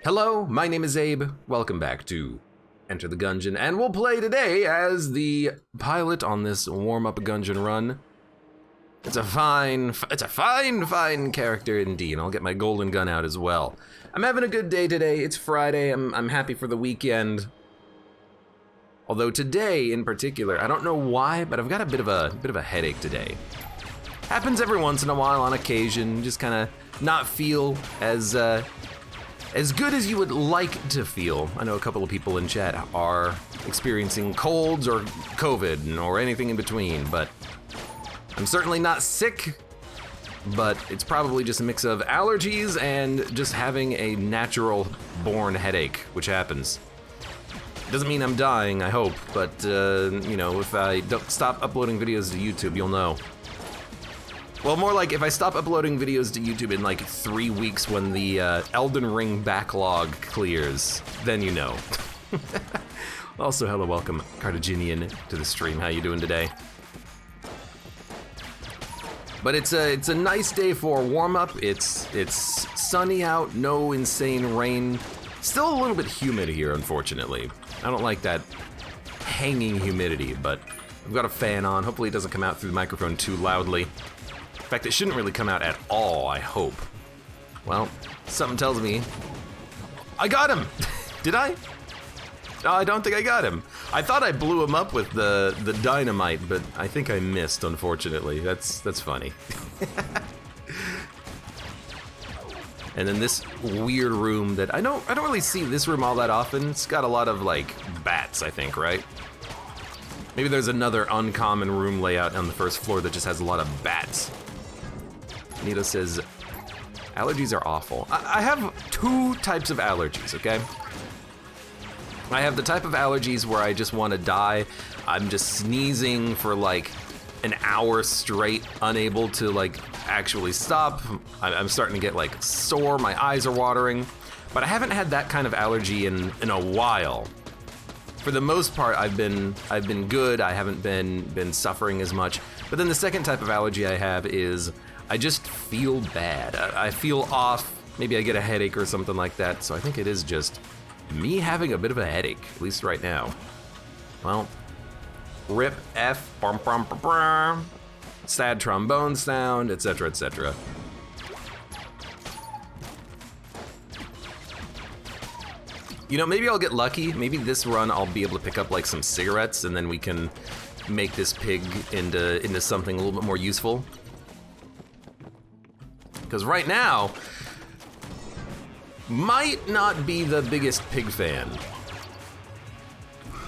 Hello, my name is Abe. Welcome back to Enter the Gungeon, and we'll play today as the pilot on this warm-up Gungeon run. It's a fine character indeed. I'll get my golden gun out as well. I'm having a good day today. It's Friday. I'm happy for the weekend. Although today, in particular, I don't know why, but I've got a bit of a headache today. Happens every once in a while, on occasion. Just kind of not feel as good as you would like to feel. I know a couple of people in chat are experiencing colds or COVID or anything in between, but I'm certainly not sick, but it's probably just a mix of allergies and just having a natural born headache, which happens. Doesn't mean I'm dying, I hope, but you know, if I don't stop uploading videos to YouTube, you'll know. Well, more like if I stop uploading videos to YouTube in like 3 weeks when the Elden Ring backlog clears, then you know. Also, hello, welcome, Cartaginian, to the stream. How you doing today? But it's a nice day for warm-up. It's sunny out, no insane rain. Still a little bit humid here, unfortunately. I don't like that hanging humidity, but I've got a fan on. Hopefully it doesn't come out through the microphone too loudly. In fact, it shouldn't really come out at all, I hope. Well, something tells me I got him. Did I? No, I don't think I got him. I thought I blew him up with the dynamite, but I think I missed, unfortunately. That's funny. And then this weird room that I don't really see this room all that often. It's got a lot of like bats, I think, right? Maybe there's another uncommon room layout on the first floor that just has a lot of bats. Nito says, allergies are awful. I have two types of allergies, okay? I have the type of allergies where I just want to die. I'm just sneezing for like an hour straight, unable to like actually stop. I'm starting to get like sore, my eyes are watering. But I haven't had that kind of allergy in a while. For the most part, I've been good. I haven't been suffering as much. But then the second type of allergy I have is I just feel bad. I feel off. Maybe I get a headache or something like that. So I think it is just me having a bit of a headache, at least right now. Well, rip F, sad trombone sound, etc., etc. You know, maybe I'll get lucky. Maybe this run I'll be able to pick up like some cigarettes and then we can make this pig into something a little bit more useful. Because right now, might not be the biggest pig fan.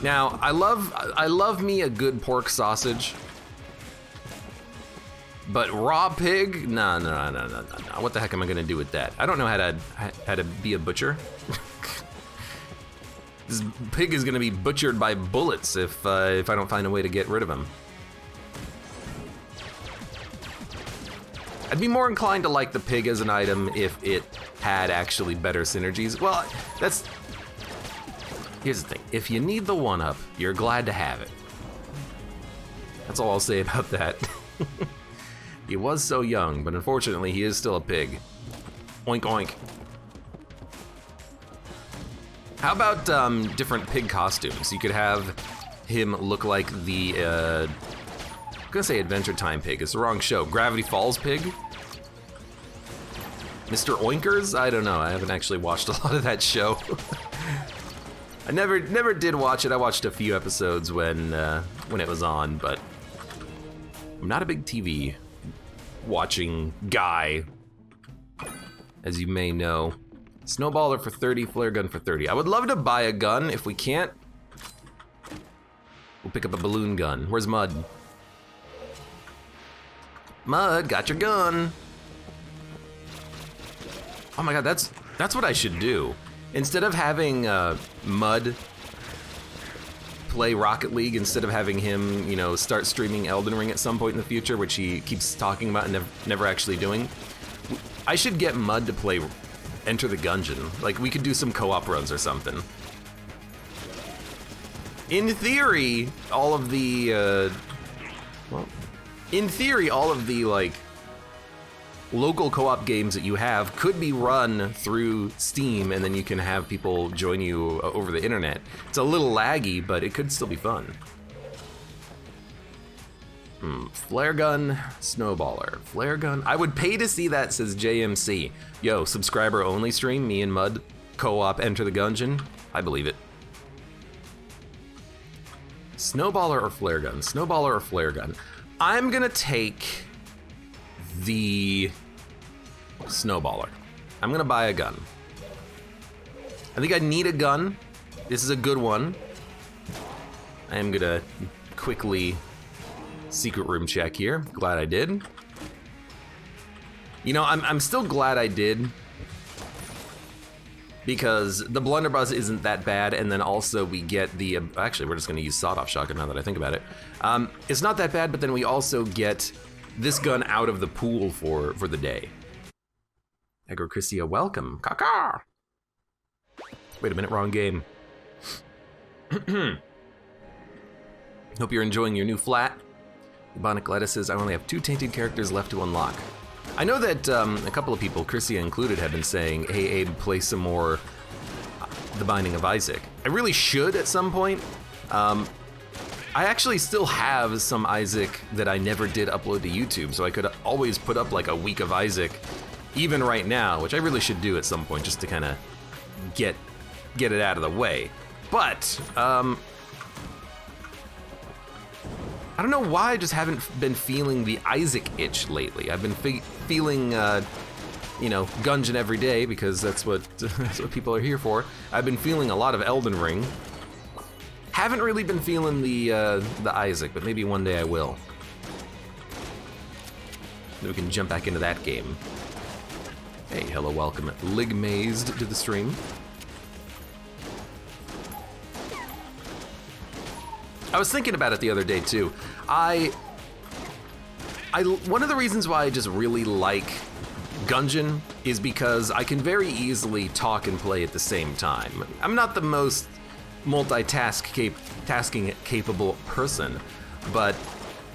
Now, I love me a good pork sausage. But raw pig? No. What the heck am I gonna do with that? I don't know how to be a butcher. This pig is gonna be butchered by bullets if I don't find a way to get rid of him. I'd be more inclined to like the pig as an item if it had actually better synergies. Well, here's the thing. If you need the one-up, you're glad to have it. That's all I'll say about that. He was so young, but unfortunately he is still a pig. Oink oink. How about different pig costumes? You could have him look like the, I'm gonna say Adventure Time pig, it's the wrong show. Gravity Falls pig? Mr. Oinkers? I don't know, I haven't actually watched a lot of that show. I never did watch it. I watched a few episodes when it was on, but I'm not a big TV watching guy, as you may know. Snowballer for 30, flare gun for 30. I would love to buy a gun. If we can't, we'll pick up a balloon gun. Where's Mud? Mud, got your gun. Oh my god, that's what I should do. Instead of having Mud play Rocket League, instead of having him, you know, start streaming Elden Ring at some point in the future, which he keeps talking about and never actually doing, I should get Mud to play Enter the Gungeon. Like, we could do some co-op runs or something. In theory, all of the, like, local co-op games that you have could be run through Steam, and then you can have people join you over the internet. It's a little laggy, but it could still be fun. Flare gun, snowballer, flare gun. I would pay to see that, says JMC. Yo, subscriber only stream, me and Mud, co-op Enter the Gungeon. I believe it. Snowballer or flare gun? Snowballer or flare gun? I'm gonna take the snowballer. I'm gonna buy a gun. I think I need a gun. This is a good one. I am gonna quickly secret room check here. Glad I did. You know, I'm still glad I did, because the blunderbuss isn't that bad, and then also we get the, actually we're just gonna use sawed-off shotgun now that I think about it. It's not that bad, but then we also get this gun out of the pool for the day. Agrocristia, welcome. Kaka! Wait a minute, wrong game. Hope you're enjoying your new flat. Ebonic Lettuce says, I only have 2 tainted characters left to unlock. I know that a couple of people, Chrissy included, have been saying, hey Abe, play some more The Binding of Isaac. I really should at some point. I actually still have some Isaac that I never did upload to YouTube, so I could always put up like a week of Isaac, even right now, which I really should do at some point just to kind of get it out of the way. But, I don't know why I just haven't been feeling the Isaac itch lately. I've been feeling, you know, Gungeon every day because that's what people are here for. I've been feeling a lot of Elden Ring. Haven't really been feeling the Isaac, but maybe one day I will. Then we can jump back into that game. Hey, hello, welcome, Ligmazed to the stream. I was thinking about it the other day too. One of the reasons why I just really like Gungeon is because I can very easily talk and play at the same time. I'm not the most tasking capable person, but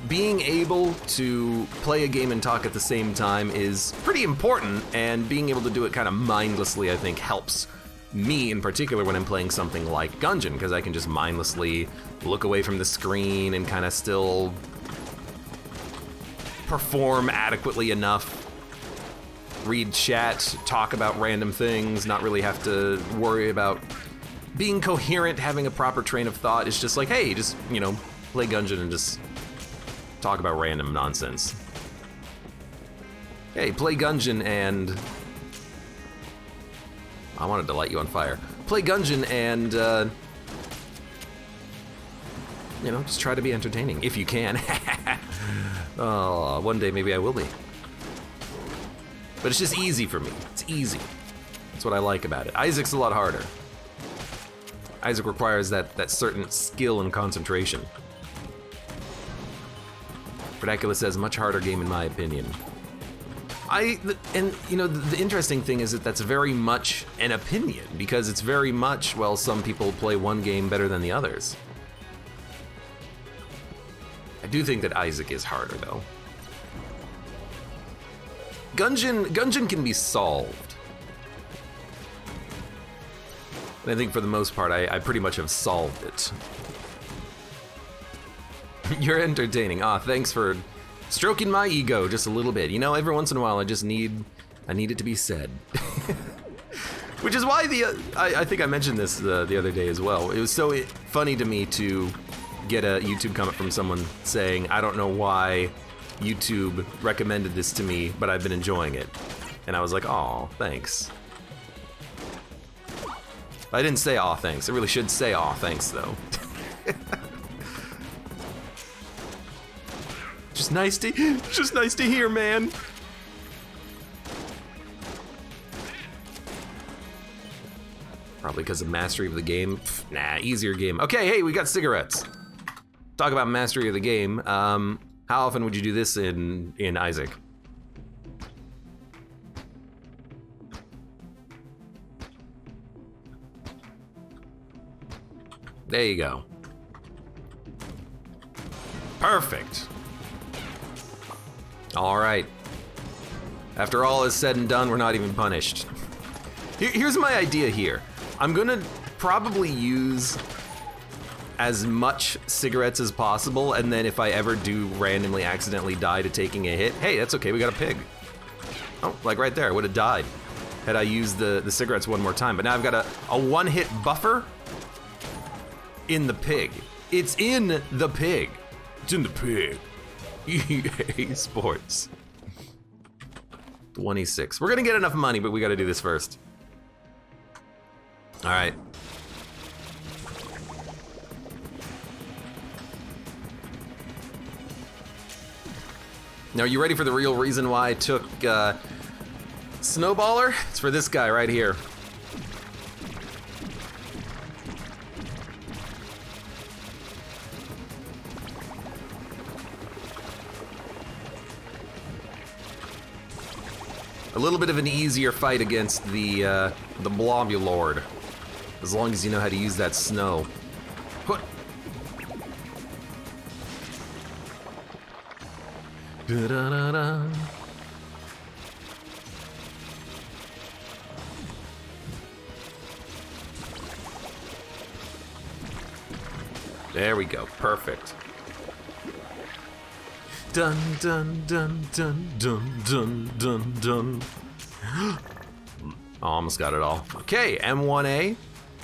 being able to play a game and talk at the same time is pretty important, and being able to do it kind of mindlessly, I think, helps me in particular when I'm playing something like Gungeon, because I can just mindlessly look away from the screen and kind of still perform adequately enough, read chat, talk about random things, not really have to worry about being coherent, having a proper train of thought. It's just like, hey, just, you know, play Gungeon and just talk about random nonsense. Hey, play Gungeon and... I wanted to light you on fire. Play Gungeon and, you know, just try to be entertaining, if you can. Oh, one day maybe I will be. But it's just easy for me. It's easy. That's what I like about it. Isaac's a lot harder. Isaac requires that certain skill and concentration. Predacula says, much harder game in my opinion. And you know, the interesting thing is that that's very much an opinion, because it's very much, well, some people play one game better than the others. I do think that Isaac is harder though. Gungeon can be solved. And I think for the most part, I pretty much have solved it. You're entertaining. Ah, thanks for stroking my ego just a little bit. You know, every once in a while I need it to be said. Which is why I think I mentioned this the other day as well. It was so funny to me to get a YouTube comment from someone saying, I don't know why YouTube recommended this to me, but I've been enjoying it. And I was like, aw, thanks. I didn't say aw, thanks. I really should say aw, thanks though. Just nice to hear, man. Probably because of mastery of the game. Pff, nah, easier game. Okay, hey, we got cigarettes. Talk about mastery of the game. How often would you do this in Isaac? There you go. Perfect. All right. After all is said and done, we're not even punished. Here's my idea here. I'm gonna probably use as much cigarettes as possible, and then if I ever do randomly accidentally die to taking a hit, hey, that's okay, we got a pig. Oh, like right there, I would have died had I used the cigarettes one more time. But now I've got a one-hit buffer in the pig. It's in the pig. It's in the pig. EA Sports. 26. We're gonna get enough money, but we gotta do this first. All right. Now, are you ready for the real reason why I took Snowballer? It's for this guy right here. A little bit of an easier fight against the Blobulord, as long as you know how to use that snow. Da-da-da-da. There we go, perfect. Dun dun dun dun dun dun dun dun. Oh, almost got it all. Okay, M1A.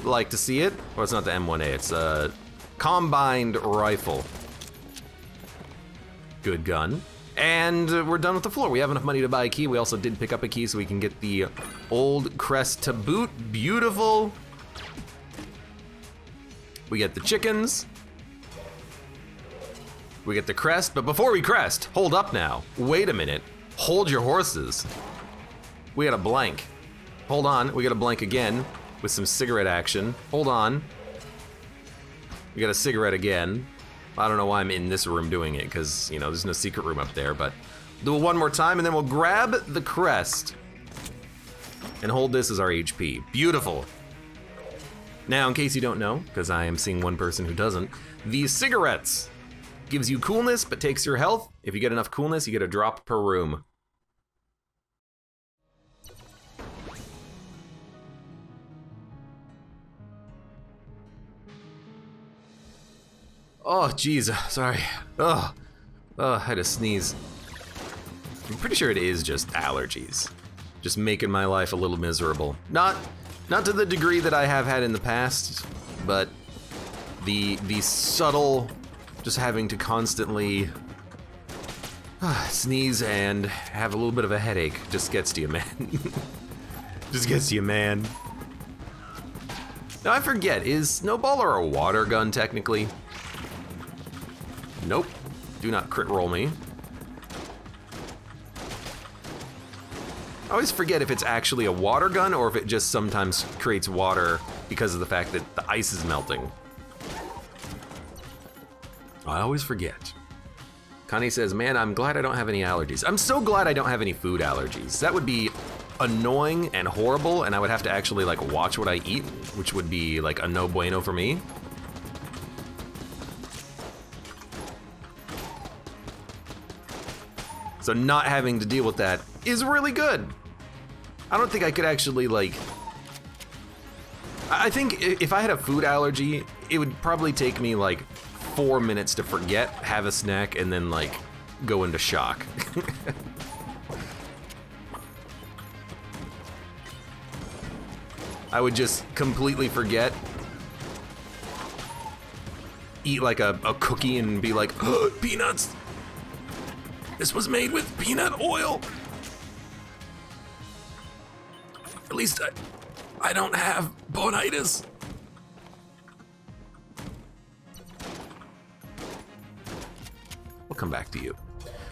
Like to see it. Well, it's not the M1A, it's a combined rifle. Good gun. And we're done with the floor. We have enough money to buy a key. We also did pick up a key so we can get the old crest to boot. Beautiful. We get the chickens. We get the crest, but before we crest, hold up now. Wait a minute. Hold your horses. We got a blank. Hold on, we got a blank again with some cigarette action. Hold on. We got a cigarette again. I don't know why I'm in this room doing it, because, you know, there's no secret room up there, but do it one more time, and then we'll grab the crest and hold this as our HP. Beautiful. Now, in case you don't know, because I am seeing one person who doesn't, these cigarettes gives you coolness, but takes your health. If you get enough coolness, you get a drop per room. Oh, jeez, sorry. Oh, I had to sneeze. I'm pretty sure it is just allergies. Just making my life a little miserable. Not to the degree that I have had in the past, but the subtle, just having to constantly sneeze and have a little bit of a headache just gets to you, man. Just gets to you, man. Now I forget, is Snowballer a water gun technically? Nope. Do not crit roll me. I always forget if it's actually a water gun or if it just sometimes creates water because of the fact that the ice is melting. I always forget. Connie says, man, I'm glad I don't have any allergies. I'm so glad I don't have any food allergies. That would be annoying and horrible, and I would have to actually like watch what I eat, which would be like a no bueno for me. So not having to deal with that is really good. I don't think I could actually like, I think if I had a food allergy, it would probably take me like 4 minutes to forget, have a snack, and then like go into shock. I would just completely forget, eat like a cookie and be like, oh, peanuts. This was made with peanut oil. At least I don't have bonitis. We'll come back to you.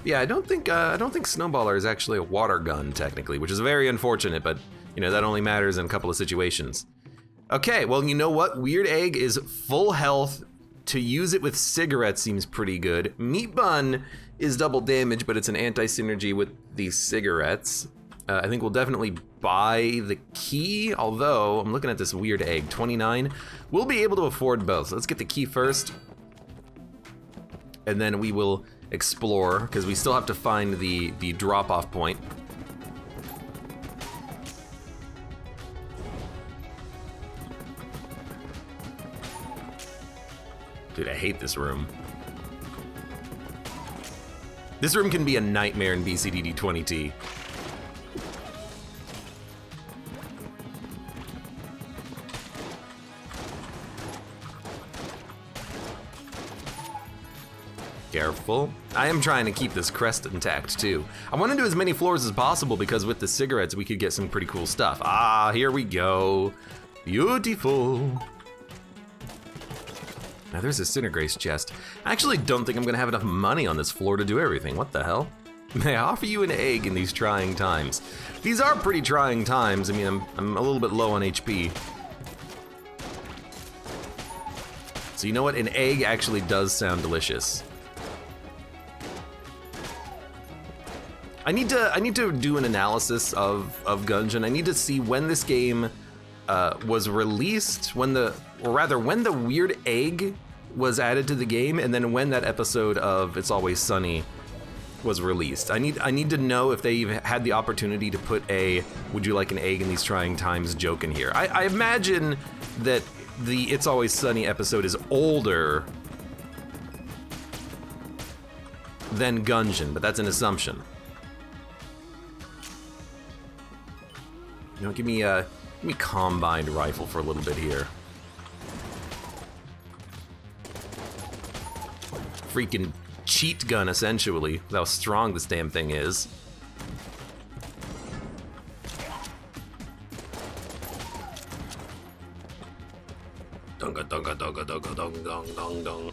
Yeah, I don't think Snowballer is actually a water gun technically, which is very unfortunate, but you know that only matters in a couple of situations. Okay, well you know what? Weird Egg is full health. To use it with cigarettes seems pretty good. Meat Bun is double damage, but it's an anti-synergy with the cigarettes. I think we'll definitely buy the key, although I'm looking at this Weird Egg, 29. We'll be able to afford both. So let's get the key first. And then we will explore, because we still have to find the drop-off point. Dude, I hate this room. This room can be a nightmare in BCDD 20T. Careful. I am trying to keep this crest intact too. I want to do as many floors as possible because with the cigarettes we could get some pretty cool stuff. Ah, here we go. Beautiful. Now there's a Cinegrace chest. I actually don't think I'm gonna have enough money on this floor to do everything. What the hell? May I offer you an egg in these trying times? These are pretty trying times. I mean, I'm a little bit low on HP. So you know what? An egg actually does sound delicious. I need to do an analysis of Gungeon. I need to see when this game was released, when the weird egg was added to the game, and then when that episode of It's Always Sunny was released. I need to know if they even had the opportunity to put a "would you like an egg in these trying times" joke in here. I imagine that the It's Always Sunny episode is older than Gungeon, but that's an assumption. You know, give me combined rifle for a little bit here. Freaking cheat gun, essentially, with how strong this damn thing is. Dunga dunga dunga dunga dung dung dung dung.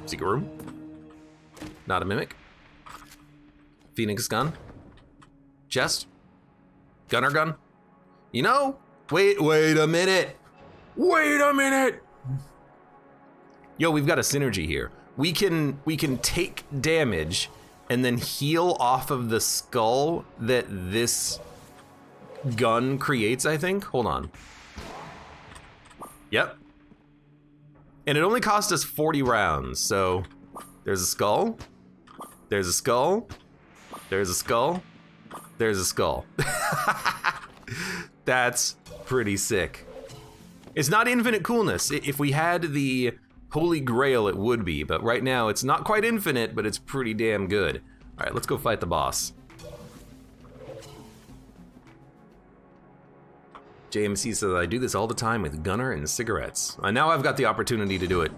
Secret room. Not a mimic. Phoenix gun. Chest? Gunner gun? You know, wait a minute. Wait a minute. Yo, we've got a synergy here. We can take damage and then heal off of the skull that this gun creates, I think. Hold on. Yep. And it only cost us 40 rounds, so there's a skull. There's a skull. There's a skull. There's a skull. That's pretty sick. It's not infinite coolness. If we had the Holy Grail, it would be, but right now it's not quite infinite, but it's pretty damn good. All right, let's go fight the boss. JMC says, I do this all the time with Gunner and cigarettes. And now I've got the opportunity to do it.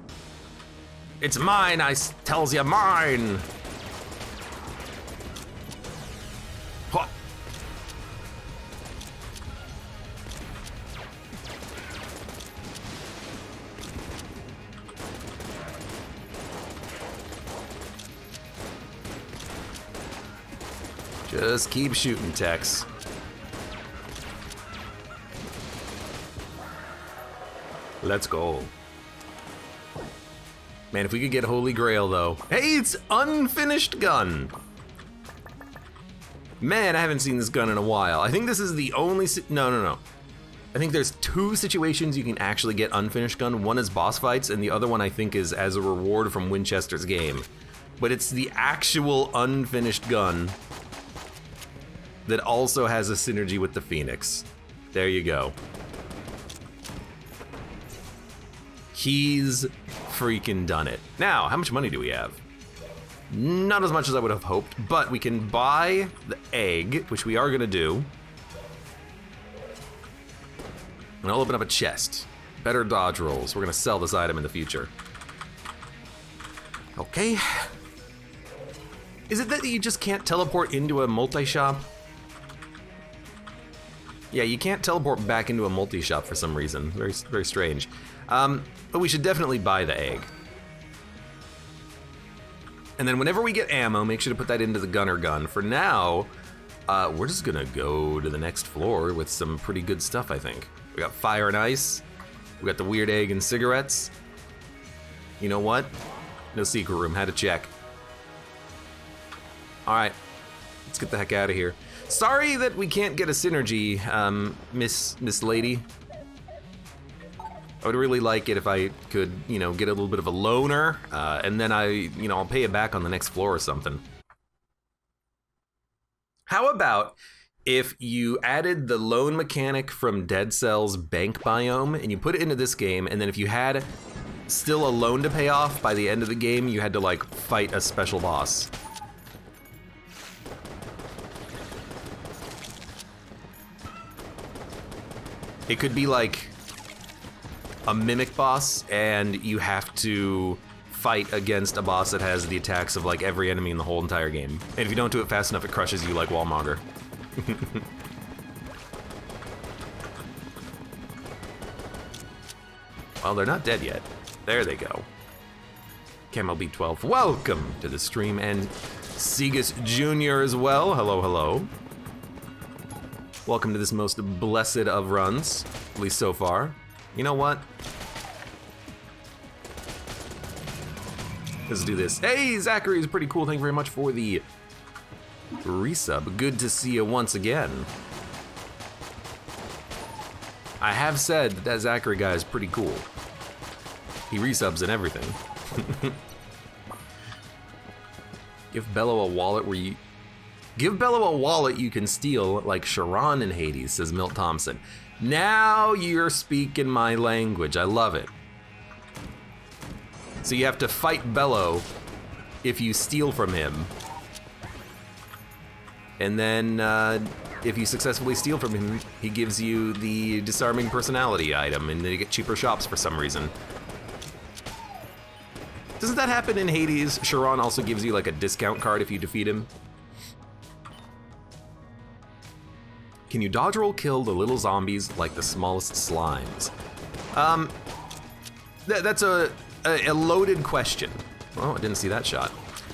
It's mine, tells you, mine. Just keep shooting, Tex. Let's go. Man, if we could get Holy Grail, though. Hey, it's unfinished gun. Man, I haven't seen this gun in a while. I think this is the only... No. I think there's 2 situations you can actually get unfinished gun. One is boss fights, and the other one I think is as a reward from Winchester's game. But it's the actual unfinished gun that also has a synergy with the Phoenix. There you go. He's freaking done it. Now, how much money do we have? Not as much as I would have hoped, but we can buy the egg, which we are gonna do. And I'll open up a chest. Better dodge rolls. We're gonna sell this item in the future. Okay. Is it that you just can't teleport into a multi-shop? Yeah, you can't teleport back into a multi-shop for some reason. Very, very strange. But we should definitely buy the egg. And then whenever we get ammo, make sure to put that into the gunner gun. For now, we're just gonna go to the next floor with some pretty good stuff, I think. We got fire and ice. We got the weird egg and cigarettes. You know what? No secret room, had to check. All right, let's get the heck out of here. Sorry that we can't get a synergy, Miss Lady. I would really like it if I could, you know, get a little bit of a loner, and then I'll pay it back on the next floor or something. How about if you added the loan mechanic from Dead Cell's bank biome and you put it into this game, and then if you had still a loan to pay off by the end of the game, you had to like fight a special boss. It could be like a mimic boss, and you have to fight against a boss that has the attacks of like every enemy in the whole entire game. And if you don't do it fast enough, it crushes you like Wallmonger. Well, they're not dead yet. There they go. Camo B12, welcome to the stream, and Segus Jr. as well. Hello, hello. Welcome to this most blessed of runs, at least so far. You know what? Let's do this. Hey, Zachary is pretty cool. Thank you very much for the resub. Good to see you once again. I have said that Zachary guy is pretty cool. He resubs and everything. Give Bello a wallet where you... Give Bello a wallet you can steal like Sharon in Hades, says Milt Thompson. Now you're speaking my language. I love it. So you have to fight Bello if you steal from him. And then if you successfully steal from him, he gives you the disarming personality item, and then you get cheaper shops for some reason. Doesn't that happen in Hades? Sharon also gives you like a discount card if you defeat him. Can you dodge roll kill the little zombies like the smallest slimes? That's a loaded question. Oh, I didn't see that shot.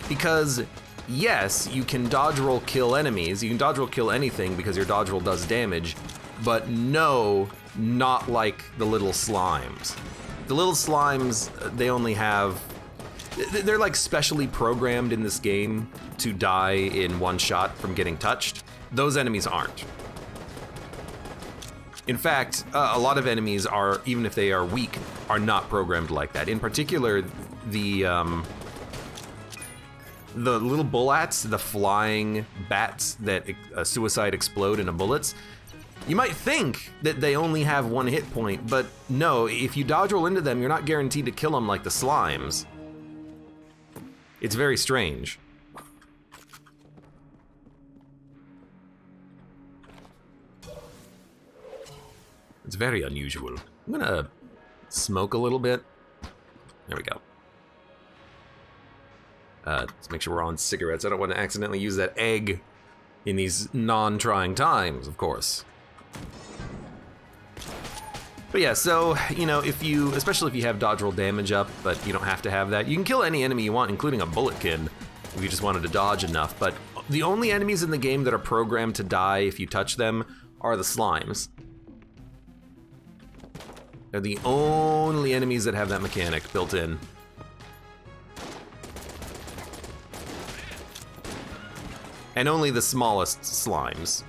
Because yes, you can dodge roll kill enemies. You can dodge roll kill anything because your dodge roll does damage, but no, not like the little slimes. The little slimes, they only have, they're like specially programmed in this game to die in one shot from getting touched. Those enemies aren't. In fact, a lot of enemies are, even if they are weak, are not programmed like that. In particular, the little bullats, the flying bats that suicide explode into bullets, you might think that they only have one hit point, but no, if you dodge roll into them, you're not guaranteed to kill them like the slimes. It's very strange. It's very unusual. I'm gonna smoke a little bit. There we go. Let's make sure we're on cigarettes. I don't want to accidentally use that egg in these non-trying times, of course. But yeah, so, you know, if you, especially if you have dodge roll damage up, but you don't have to have that, you can kill any enemy you want, including a bulletkin, if you just wanted to dodge enough. But the only enemies in the game that are programmed to die if you touch them are the slimes. They're the only enemies that have that mechanic built in. And only the smallest slimes.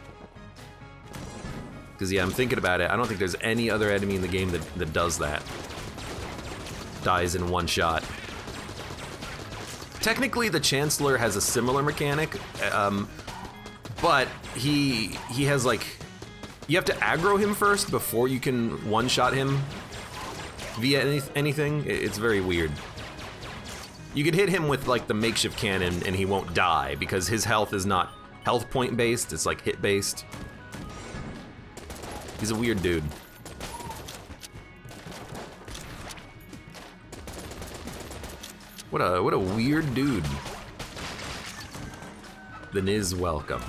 Because yeah, I'm thinking about it, I don't think there's any other enemy in the game that does that. Dies in one shot. Technically, the Chancellor has a similar mechanic, but he has like, you have to aggro him first before you can one-shot him via anything. It's very weird. You could hit him with like the makeshift cannon and he won't die because his health is not health point based, it's like hit based. He's a weird dude. What a weird dude. The Niz welcome.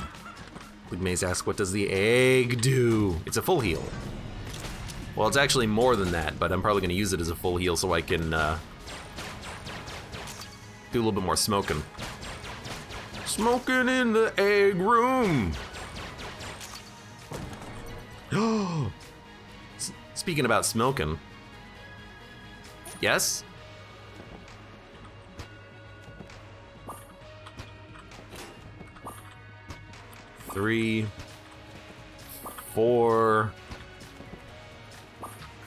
Big Maze asks, what does the egg do? It's a full heal. Well, it's actually more than that, but I'm probably gonna use it as a full heal so I can do a little bit more smoking. Smoking in the egg room. Speaking about smoking. Yes? Three, 4,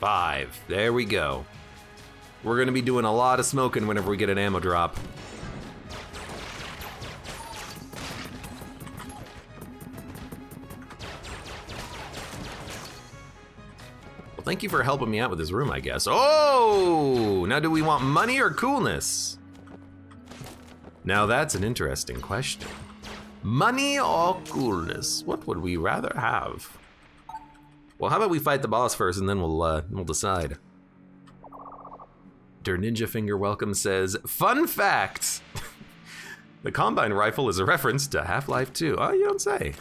5. There we go. We're gonna be doing a lot of smoking whenever we get an ammo drop. Thank you for helping me out with this room, I guess. Oh, now do we want money or coolness? Now that's an interesting question. Money or coolness? What would we rather have? Well, how about we fight the boss first and then we'll decide. Der Ninja Finger Welcome says, fun fact! The Combine Rifle is a reference to Half-Life 2. Oh, you don't say.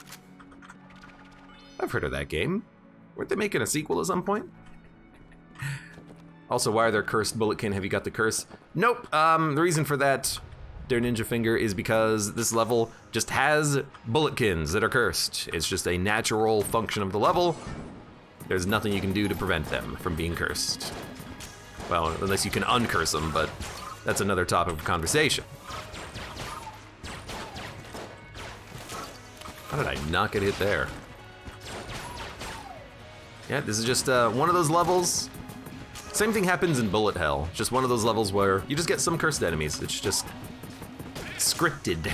I've heard of that game. Weren't they making a sequel at some point? Also, why are there cursed bulletkin? Have you got the curse? Nope. The reason for that, Der Ninja Finger, is because this level just has bulletkins that are cursed. It's just a natural function of the level. There's nothing you can do to prevent them from being cursed. Well, unless you can uncurse them, but that's another topic of conversation. How did I not get hit there? Yeah, this is just one of those levels. Same thing happens in Bullet Hell. Just one of those levels where you just get some cursed enemies. It's just scripted.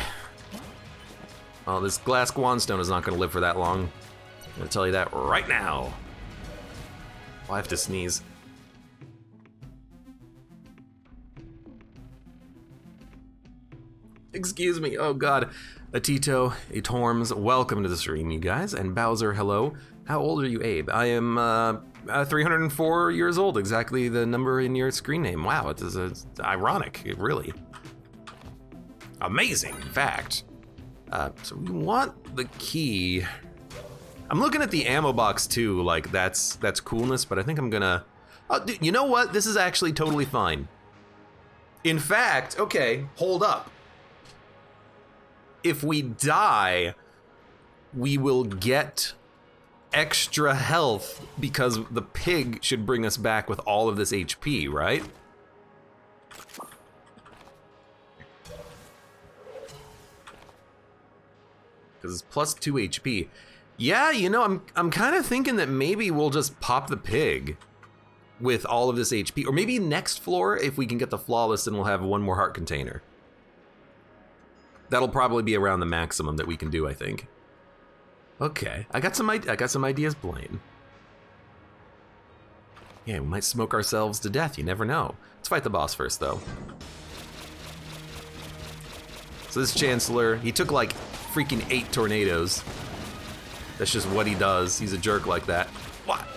Well, this glass Guanstone is not gonna live for that long. I'm gonna tell you that right now. I have to sneeze. Excuse me, oh God. Atito, Etorms, welcome to the stream, you guys. And Bowser, hello. How old are you, Abe? I am 304 years old, exactly the number in your screen name. Wow, it's ironic, really. Amazing fact. So we want the key. I'm looking at the ammo box too, like that's coolness, but I think I'm gonna, oh, you know what? This is actually totally fine. In fact, okay, hold up. If we die, we will get extra health because the pig should bring us back with all of this HP, right? Because it's plus 2 HP. Yeah, you know, I'm kind of thinking that maybe we'll just pop the pig with all of this HP, or maybe next floor, if we can get the flawless, then we'll have one more heart container. That'll probably be around the maximum that we can do, I think. Okay, I got some ideas, Blaine. Yeah, we might smoke ourselves to death, you never know. Let's fight the boss first, though. So this Chancellor, he took like freaking 8 tornadoes. That's just what he does. He's a jerk like that. What?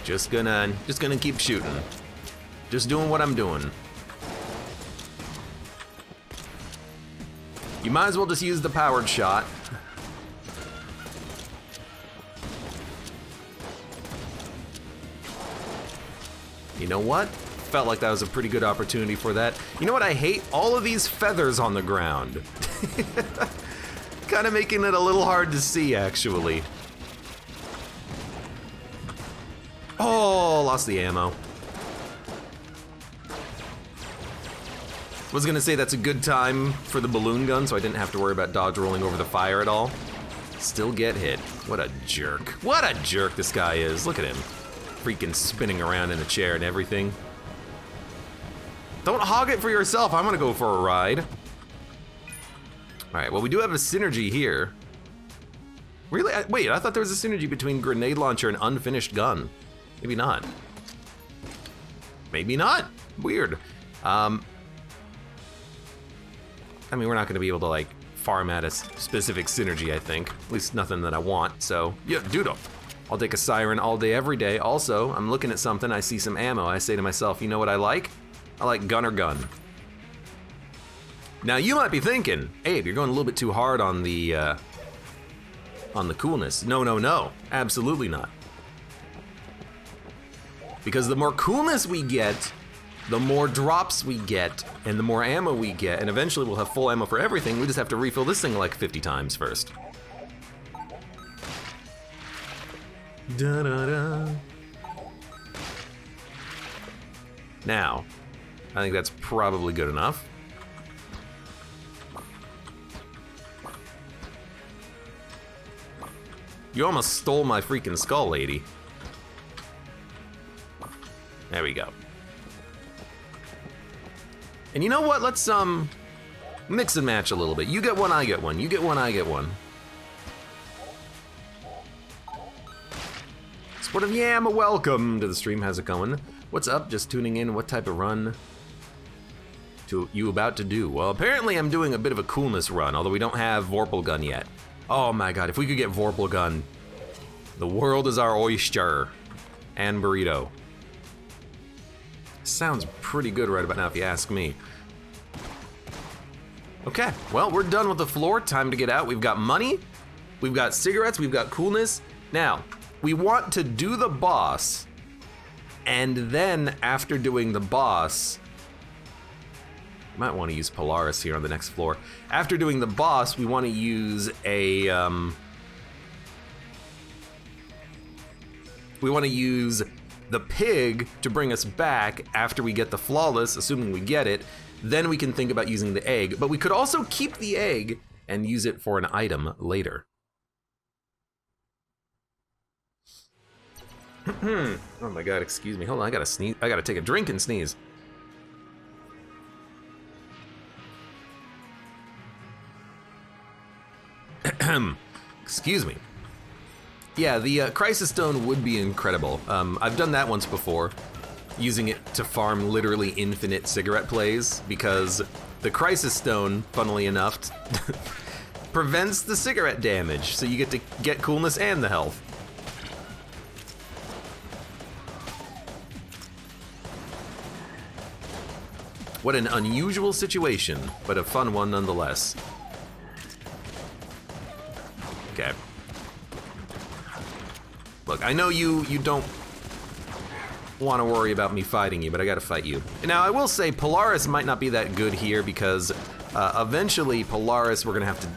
Just gonna keep shooting. Just doing what I'm doing. You might as well just use the powered shot. You know what? Felt like that was a pretty good opportunity for that. You know what I hate? All of these feathers on the ground. Kind of making it a little hard to see, actually. Oh, lost the ammo. Was gonna say that's a good time for the balloon gun, so I didn't have to worry about dodge rolling over the fire at all. Still get hit. What a jerk. What a jerk this guy is. Look at him. Freaking spinning around in a chair and everything. Don't hog it for yourself. I'm gonna go for a ride. All right, well, we do have a synergy here. Really? Wait, I thought there was a synergy between grenade launcher and unfinished gun. Maybe not. Maybe not. Weird. I mean, we're not gonna be able to like farm at a specific synergy, I think. At least nothing that I want, so yeah, dude, I'll take a siren all day, every day. Also, I'm looking at something, I see some ammo. I say to myself, you know what I like? I like gun or gun. Now you might be thinking, Abe, you're going a little bit too hard on the coolness. No, no, no, absolutely not. Because the more coolness we get, the more drops we get, and the more ammo we get, and eventually we'll have full ammo for everything. We just have to refill this thing like 50 times first. Da-da-da. Now, I think that's probably good enough. You almost stole my freaking skull, lady. There we go. And you know what? Let's mix and match a little bit. You get one, I get one. You get one, I get one. Sport of Yam, welcome to the stream. How's it going? What's up? Just tuning in. What type of run you about to do? Well, apparently I'm doing a bit of a coolness run, although we don't have Vorpal Gun yet. Oh my god, if we could get Vorpal Gun, the world is our oyster. And burrito. Sounds pretty good right about now if you ask me. Okay, well, we're done with the floor. Time to get out. We've got money, we've got cigarettes, we've got coolness. Now, we want to do the boss, and then after doing the boss, might want to use Polaris here on the next floor. After doing the boss, we want to use a, we want to use the pig to bring us back after we get the flawless, assuming we get it. Then we can think about using the egg, but we could also keep the egg and use it for an item later. Oh my god, excuse me. Hold on, I gotta sneeze. I gotta take a drink and sneeze. Excuse me. Yeah, the Crisis Stone would be incredible. I've done that once before, using it to farm literally infinite cigarette plays, because the Crisis Stone, funnily enough, prevents the cigarette damage, so you get to get coolness and the health. What an unusual situation, but a fun one nonetheless. Okay. Look, I know you don't want to worry about me fighting you, but I gotta fight you. Now, I will say Polaris might not be that good here because eventually Polaris, we're gonna have to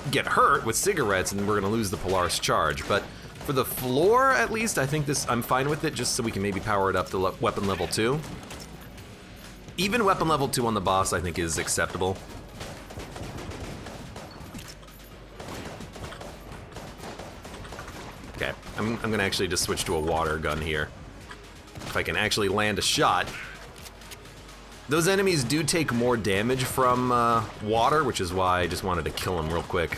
get hurt with cigarettes and we're gonna lose the Polaris charge. But for the floor, at least, I think I'm fine with it, just so we can maybe power it up to weapon level 2. Even weapon level 2 on the boss, I think, is acceptable. Okay, I'm gonna actually just switch to a water gun here. If I can actually land a shot. Those enemies do take more damage from water, which is why I just wanted to kill them real quick.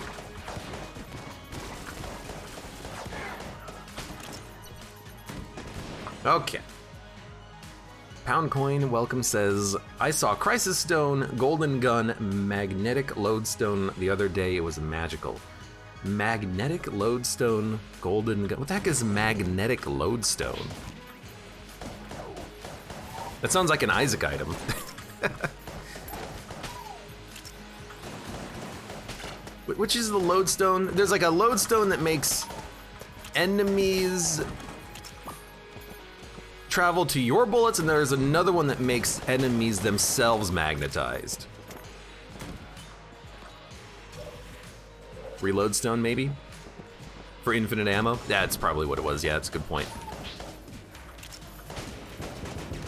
Okay. Pound Coin Welcome says, I saw Crisis Stone, Golden Gun, Magnetic Lodestone the other day. It was magical. Magnetic Lodestone, Golden Gun. What the heck is Magnetic Lodestone? That sounds like an Isaac item. Which is the lodestone? There's like a lodestone that makes enemies travel to your bullets, and there's another one that makes enemies themselves magnetized. Reload stone, maybe? For infinite ammo? That's probably what it was. Yeah, that's a good point.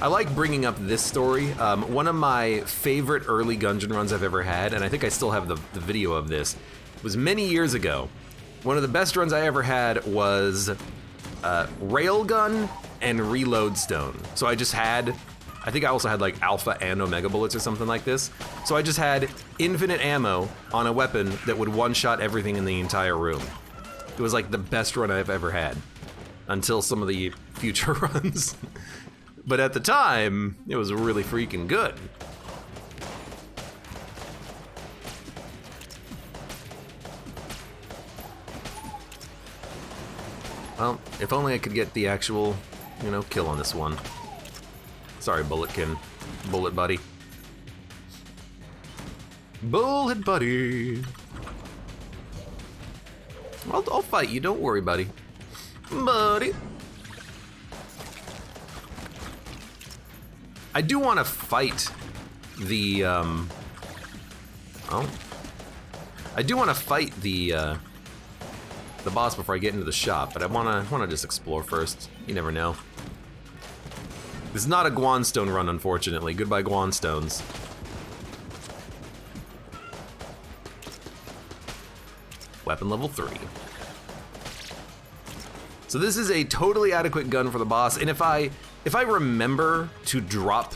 I like bringing up this story. One of my favorite early Gungeon runs I've ever had, and I think I still have the video of this, was many years ago. One of the best runs I ever had was Railgun and Reload Stone. So I just had, I think I also had like Alpha and Omega bullets or something like this. So I just had infinite ammo on a weapon that would one-shot everything in the entire room. It was like the best run I've ever had, until some of the future runs. But at the time, it was really freaking good. Well, if only I could get the actual, you know, kill on this one. Sorry, Bulletkin. Bullet buddy. Bullet buddy. I'll fight you, don't worry, buddy. Buddy. I do want to fight the, I do want to fight the boss before I get into the shop, but I wanna just explore first. You never know. This is not a Guanstone run, unfortunately. Goodbye, Guanstones. Weapon level 3. So this is a totally adequate gun for the boss, and if I remember to drop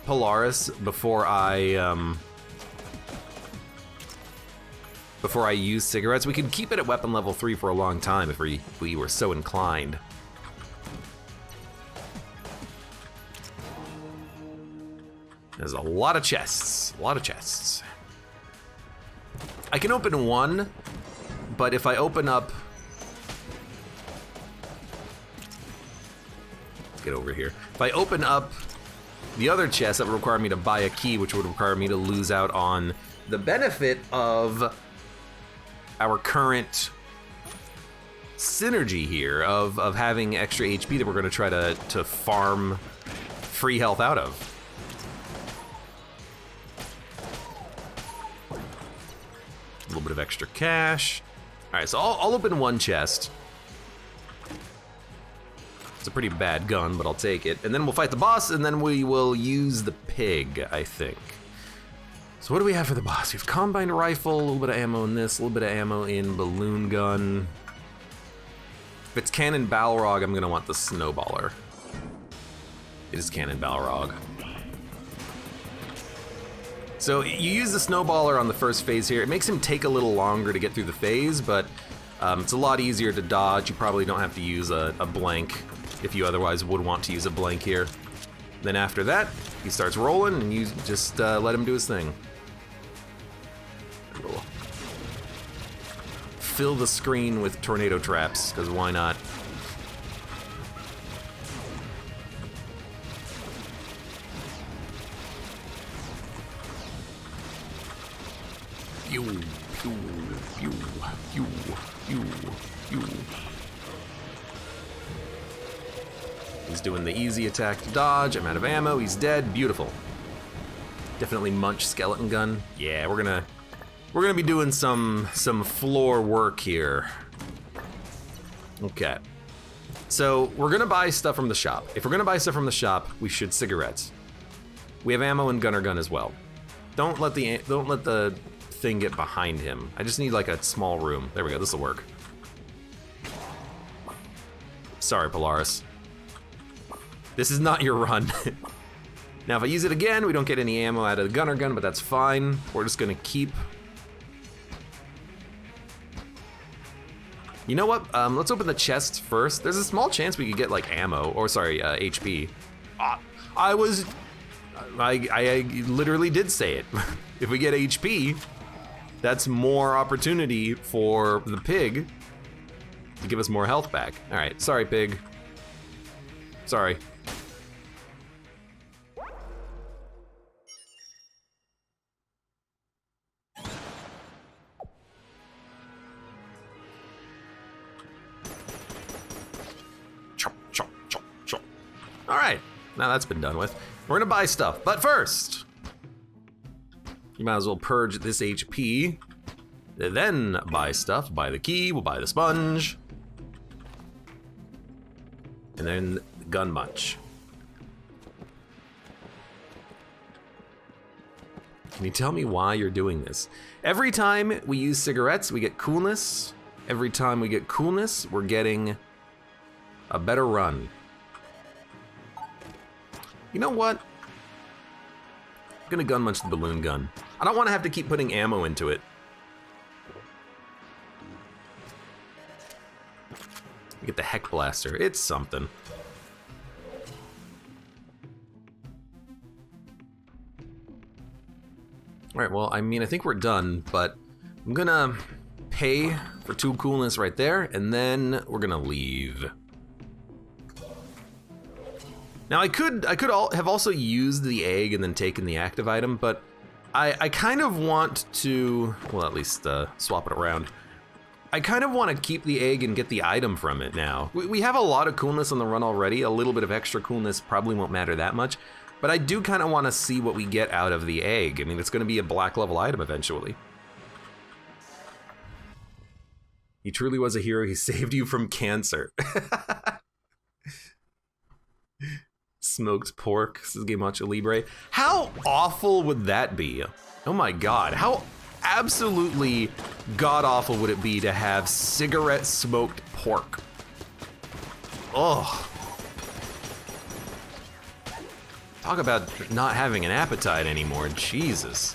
Polaris before I use cigarettes, we could keep it at weapon level 3 for a long time if we were so inclined. There's a lot of chests, a lot of chests. I can open one, but if I open up, let's get over here. If I open up the other chest, that would require me to buy a key, which would require me to lose out on the benefit of our current synergy here of having extra HP that we're gonna try to farm free health out of. A little bit of extra cash. All right, so I'll open one chest. It's a pretty bad gun, but I'll take it. And then we'll fight the boss, and then we will use the pig, I think. So what do we have for the boss? We have combined rifle, a little bit of ammo in this, a little bit of ammo in balloon gun. If it's cannon balrog, I'm gonna want the snowballer. It is cannon balrog. So you use the snowballer on the first phase here. It makes him take a little longer to get through the phase, but it's a lot easier to dodge. You probably don't have to use a blank if you otherwise would want to use a blank here. Then after that, he starts rolling and you just let him do his thing. We'll fill the screen with tornado traps, because why not? Pew, pew, pew, pew, pew, pew. He's doing the easy attack to dodge. I'm out of ammo. He's dead. Beautiful. Definitely munch skeleton gun. Yeah, we're gonna be doing some floor work here. Okay. So we're gonna buy stuff from the shop. If we're gonna buy stuff from the shop, we should cigarettes. We have ammo and gunner gun as well. Don't let the thing get behind him. I just need like a small room. There we go. This will work. Sorry, Polaris. This is not your run. Now, if I use it again, we don't get any ammo out of the gunner gun, but that's fine. We're just gonna keep. You know what? Let's open the chests first. There's a small chance we could get like ammo, or sorry, HP. I literally did say it. If we get HP, that's more opportunity for the pig to give us more health back. All right, sorry, pig. Sorry. All right, now that's been done with. We're gonna buy stuff, but first, you might as well purge this HP, then buy stuff. Buy the key, we'll buy the sponge, and then the gun munch. Can you tell me why you're doing this? Every time we use cigarettes, we get coolness. Every time we get coolness, we're getting a better run. You know what? I'm gonna gun munch the balloon gun. I don't want to have to keep putting ammo into it. Get the heck blaster. It's something. All right, well, I mean, I think we're done, but I'm gonna pay for 2 coolness right there, and then we're gonna leave. Now I could have also used the egg and then taken the active item, but I kind of want to, well, at least swap it around. I kind of want to keep the egg and get the item from it now. We have a lot of coolness on the run already. A little bit of extra coolness probably won't matter that much, but I do kind of want to see what we get out of the egg. I mean, it's going to be a black level item eventually. He truly was a hero. He saved you from cancer. Smoked pork, this is Gemacha Libre. How awful would that be? Oh my God, how absolutely god-awful would it be to have cigarette smoked pork? Oh. Talk about not having an appetite anymore, Jesus.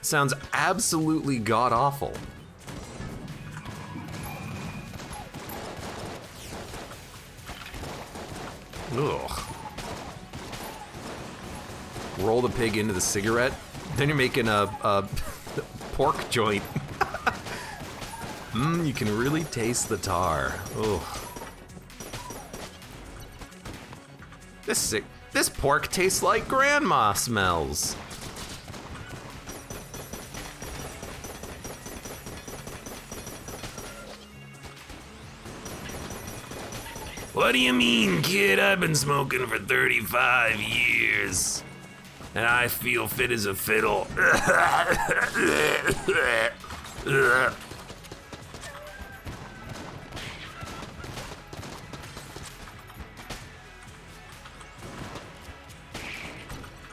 Sounds absolutely god-awful. Ugh. Roll the pig into the cigarette, then you're making a pork joint. You can really taste the tar. Ugh. This pork tastes like grandma smells. What do you mean, kid? I've been smoking for 35 years. And I feel fit as a fiddle.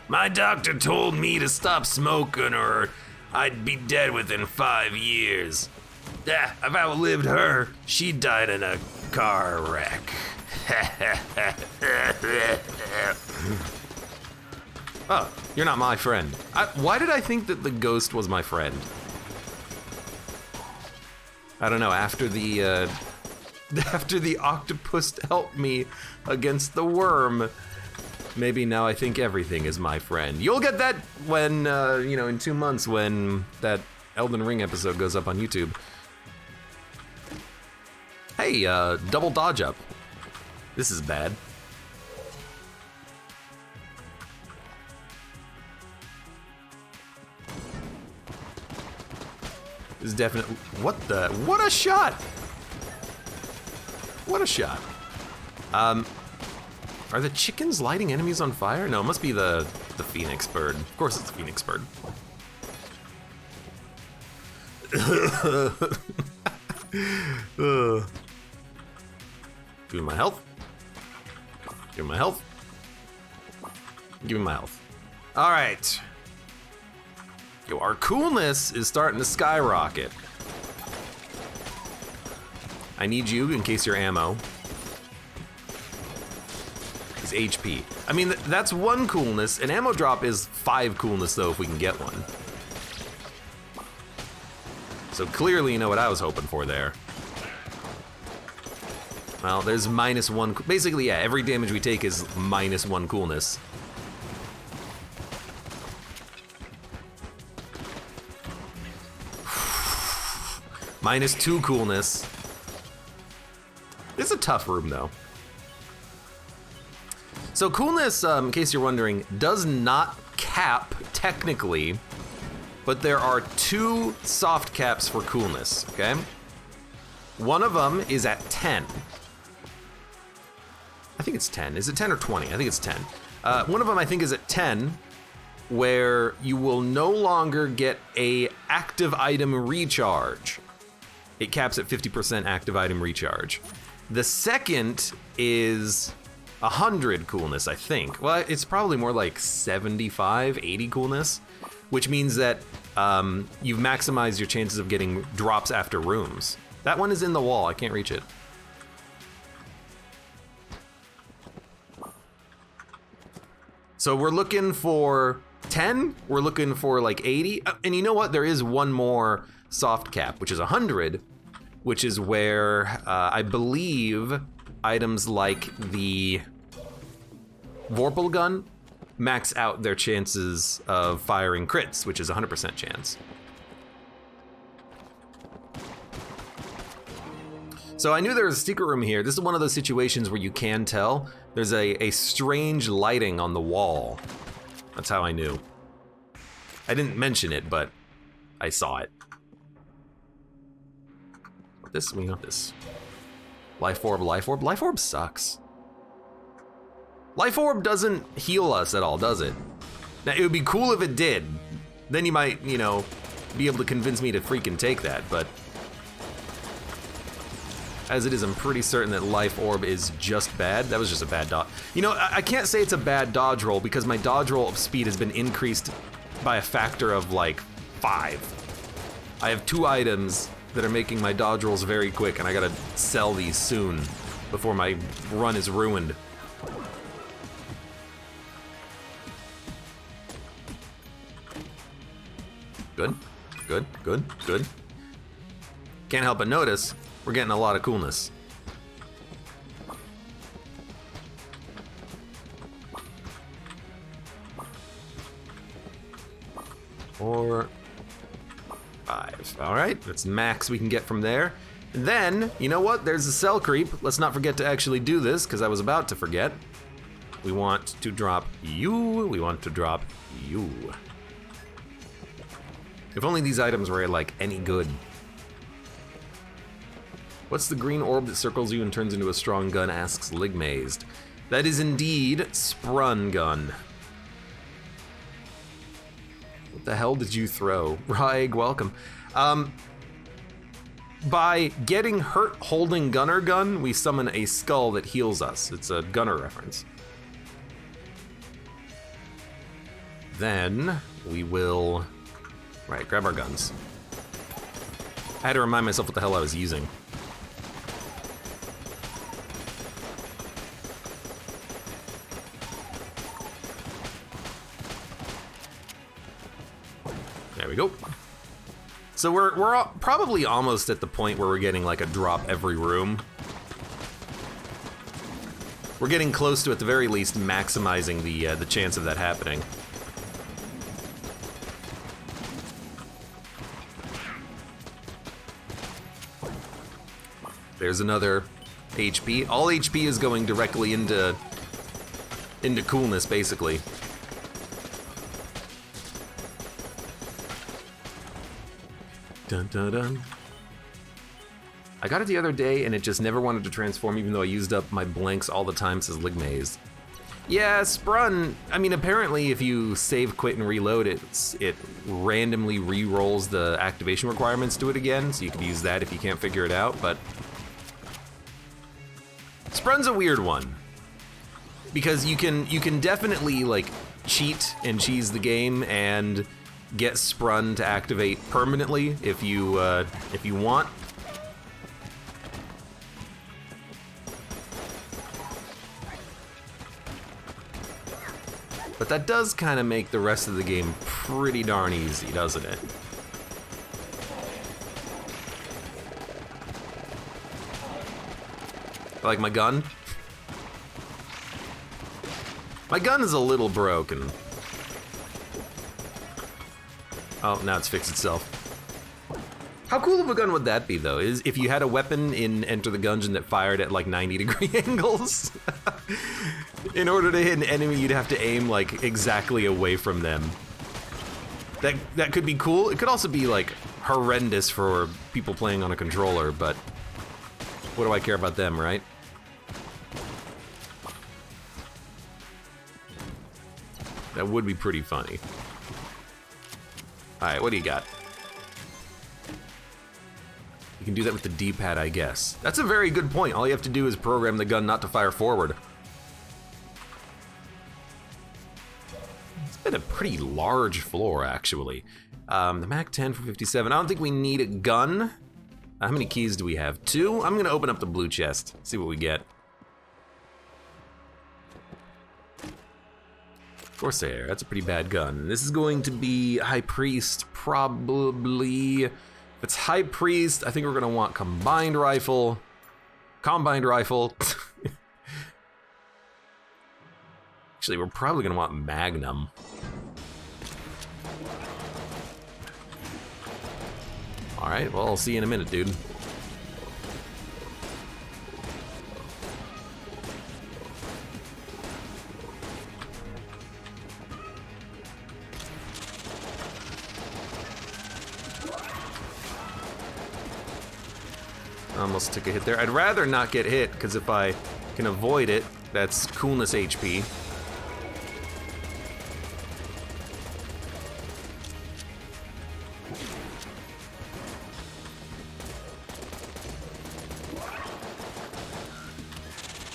My doctor told me to stop smoking or I'd be dead within 5 years. I've outlived her. She died in a car wreck. Oh, you're not my friend. Why did I think that the ghost was my friend? I don't know, after the octopus helped me against the worm, maybe now I think everything is my friend. You'll get that when, in 2 months when that Elden Ring episode goes up on YouTube. Hey, double dodge up. This is bad. This is definitely, what a shot! What a shot. Are the chickens lighting enemies on fire? No, it must be the phoenix bird. Of course it's the phoenix bird. Give me my health. Give me my health. Give me my health. All right. Yo, our coolness is starting to skyrocket. I need you in case you're ammo. Is HP. I mean, that's 1 coolness. An ammo drop is 5 coolness though if we can get one. So clearly you know what I was hoping for there. Well, there's -1, basically, yeah, every damage we take is -1 coolness. -2 coolness. It's a tough room though. So coolness, in case you're wondering, does not cap technically, but there are 2 soft caps for coolness, okay? One of them is at 10. I think it's 10. Is it 10 or 20? I think it's 10. One of them I think is at 10, where you will no longer get a active item recharge. It caps at 50% active item recharge. The second is 100 coolness, I think. Well, it's probably more like 75, 80 coolness, which means that you've maximized your chances of getting drops after rooms. That one is in the wall, I can't reach it. So we're looking for 10, we're looking for like 80, and you know what? There is one more soft cap, which is 100, which is where I believe items like the Vorpal gun max out their chances of firing crits, which is 100% chance. So I knew there was a secret room here. This is one of those situations where you can tell. There's a strange lighting on the wall. That's how I knew. I didn't mention it, but I saw it. This, we know this. Life orb, life orb. Life orb sucks. Life orb doesn't heal us at all, does it? Now, it would be cool if it did. Then you might, be able to convince me to freaking take that, but as it is, I'm pretty certain that life orb is just bad. That was just a bad dodge. I can't say it's a bad dodge roll because my dodge roll speed has been increased by a factor of like 5. I have 2 items that are making my dodge rolls very quick, and I gotta sell these soon before my run is ruined. Good, good, good, good. Can't help but notice, we're getting a lot of coolness. 4, 5. All right, that's max we can get from there. And then, you know what? There's a cell creep. Let's not forget to actually do this, because I was about to forget. We want to drop you. We want to drop you. If only these items were, like, any good. What's the green orb that circles you and turns into a strong gun, asks Ligmazed. That is indeed Sprun Gun. What the hell did you throw? Raig, welcome. By getting hurt holding Gunner Gun, we summon a skull that heals us. It's a Gunner reference. Then we will... Right, grab our guns. I had to remind myself what the hell I was using. There we go. So we're probably almost at the point where we're getting like a drop every room. We're getting close to, at the very least, maximizing the chance of that happening. There's another HP. All HP is going directly into coolness, basically. Dun, dun, dun. I got it the other day and it just never wanted to transform even though I used up my blanks all the time, says Ligmaze. Yeah, Sprun, I mean, apparently if you save, quit, and reload it randomly re-rolls the activation requirements to it again, so you can use that if you can't figure it out, but... Sprun's a weird one. Because you can definitely, like, cheat and cheese the game and get Sprun to activate permanently if you want. But that does kind of make the rest of the game pretty darn easy, doesn't it? I like my gun. My gun is a little broken. Oh, now it's fixed itself. How cool of a gun would that be, though? Is if you had a weapon in Enter the Gungeon that fired at like 90-degree angles? In order to hit an enemy, you'd have to aim like exactly away from them. That could be cool. It could also be like horrendous for people playing on a controller, but what do I care about them, right? That would be pretty funny. Alright, what do you got? You can do that with the D-pad, I guess. That's a very good point. All you have to do is program the gun not to fire forward. It's been a pretty large floor, actually. The Mac-10 for 57. I don't think we need a gun. How many keys do we have? 2? I'm gonna open up the blue chest, see what we get. Corsair, that's a pretty bad gun. This is going to be High Priest, probably. If it's High Priest, I think we're gonna want Combined Rifle. Combined Rifle. Actually, we're probably gonna want Magnum. All right, well, I'll see you in a minute, dude. Almost took a hit there. I'd rather not get hit, because if I can avoid it, that's coolness HP.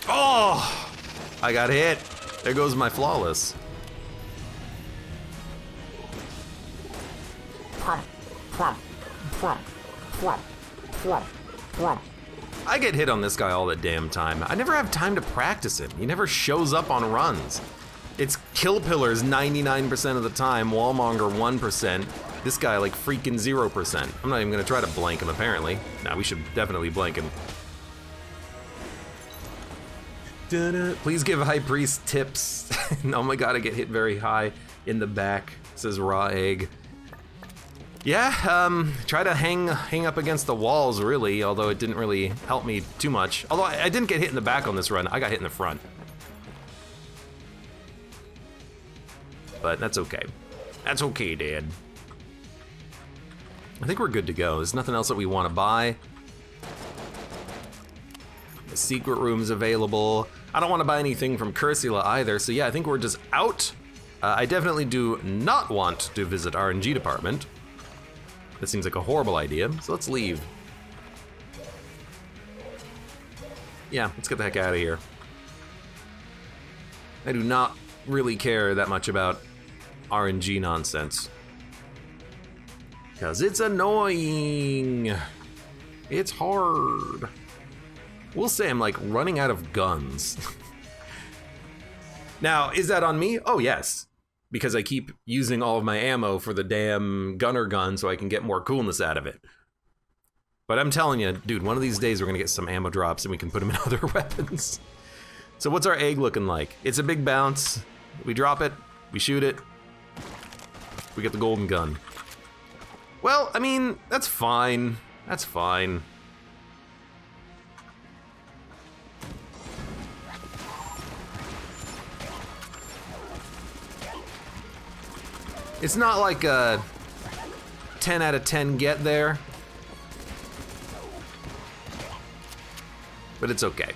Oh! I got hit. There goes my flawless. Prompt, prompt, prompt, prompt. I get hit on this guy all the damn time. I never have time to practice him. He never shows up on runs. It's kill pillars 99% of the time, wallmonger 1%. This guy like freaking 0%. I'm not even gonna try to blank him apparently. Nah, we should definitely blank him. Please give High Priest tips. Oh my god, I get hit very high in the back, says Raw Egg. Yeah, try to hang up against the walls really, although it didn't really help me too much. Although I didn't get hit in the back on this run, I got hit in the front. But that's okay. That's okay, Dad. I think we're good to go. There's nothing else that we want to buy. The secret room's available. I don't want to buy anything from Cursula either, so yeah, I think we're just out. I definitely do not want to visit RNG department. That seems like a horrible idea, so let's leave. Yeah, let's get the heck out of here. I do not really care that much about RNG nonsense. Because it's annoying. It's hard. We'll say I'm like running out of guns. Now, is that on me? Oh, yes. Because I keep using all of my ammo for the damn gunner gun so I can get more coolness out of it. But I'm telling you, dude, one of these days we're gonna get some ammo drops and we can put them in other weapons. So what's our egg looking like? It's a big bounce. We drop it, we shoot it, we get the golden gun. Well, I mean, that's fine. That's fine. It's not like a 10 out of 10 get there, but it's okay.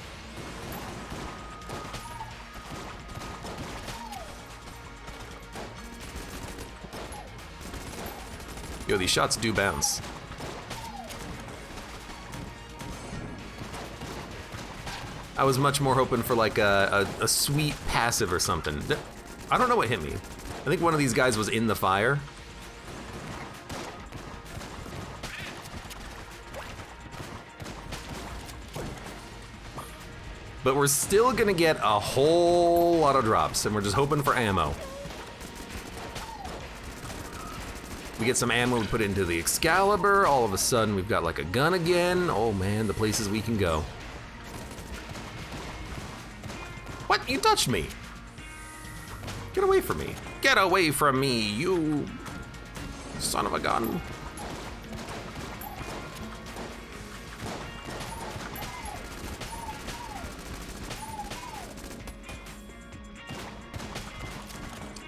Yo, these shots do bounce. I was much more hoping for like a sweet passive or something. I don't know what hit me. I think one of these guys was in the fire. But we're still gonna get a whole lot of drops, and we're just hoping for ammo. We get some ammo, we put it into the Excalibur, all of a sudden we've got like a gun again. Oh man, the places we can go. What? You touched me! Get away from me. Get away from me, you son of a gun.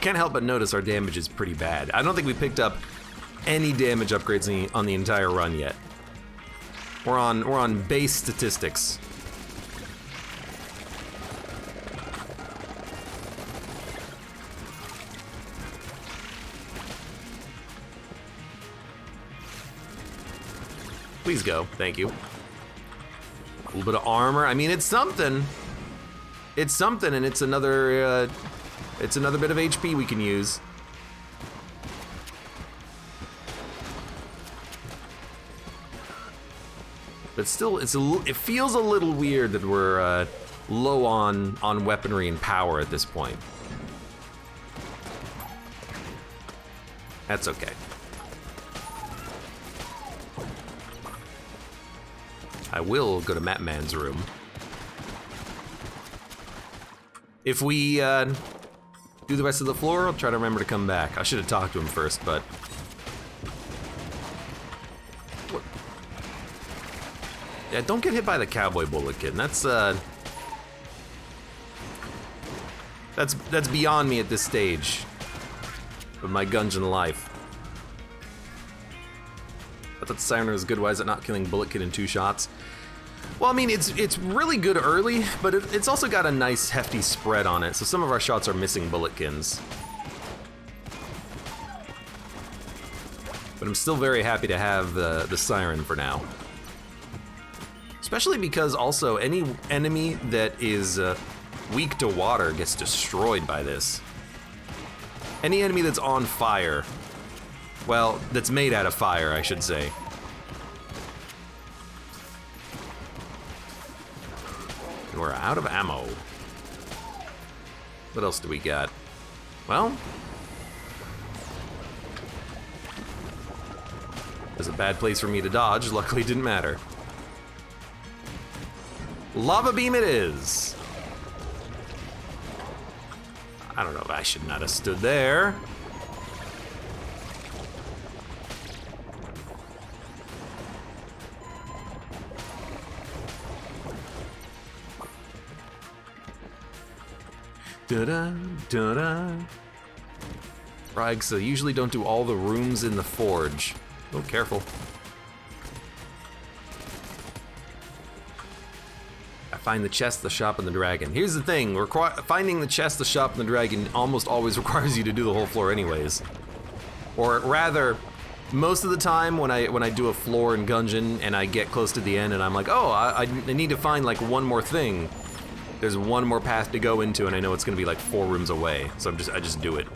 Can't help but notice our damage is pretty bad. I don't think we picked up any damage upgrades on the entire run yet. We're on base statistics. Please go, thank you. A little bit of armor. I mean, it's something. It's something, and it's another bit of HP we can use. But still, it feels a little weird that we're low on weaponry and power at this point. That's okay. I will go to Matman's room. If we do the rest of the floor, I'll try to remember to come back. I should have talked to him first, but... What? Yeah, don't get hit by the cowboy bullet, kid. That's beyond me at this stage of my Gungeon life. I thought the Siren was good. Why is it not killing Bullet Kid in 2 shots? Well, I mean, it's really good early, but it's also got a nice hefty spread on it, so some of our shots are missing Bulletkins. But I'm still very happy to have the Siren for now. Especially because also any enemy that is weak to water gets destroyed by this. Any enemy that's on fire, well, that's made out of fire, I should say, we're out of ammo. What else do we got? Well, there's a bad place for me to dodge. Luckily, it didn't matter. Lava beam it is. I don't know if I should not have stood there. Da-da, da-da. Right, so I usually don't do all the rooms in the forge. Oh, careful. I find the chest, the shop, and the dragon. Here's the thing, finding the chest, the shop, and the dragon almost always requires you to do the whole floor anyways. Or rather, most of the time when I do a floor in Gungeon and I get close to the end and I'm like, oh, I need to find like one more thing. There's one more path to go into, and I know it's gonna be like 4 rooms away, so I just do it.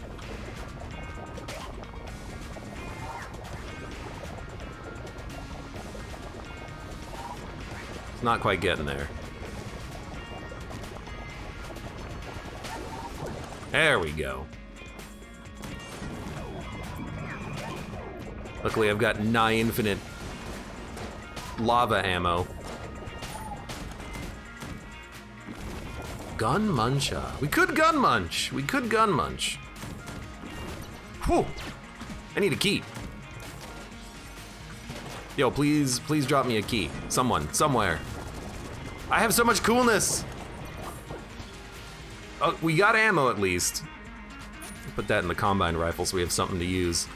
It's not quite getting there. There we go. Luckily, I've got nigh infinite lava ammo. Gun muncha. We could gun munch. We could gun munch. Whew. I need a key. Yo, please drop me a key. Someone, somewhere. I have so much coolness. Oh, we got ammo at least. Put that in the combine rifle so we have something to use.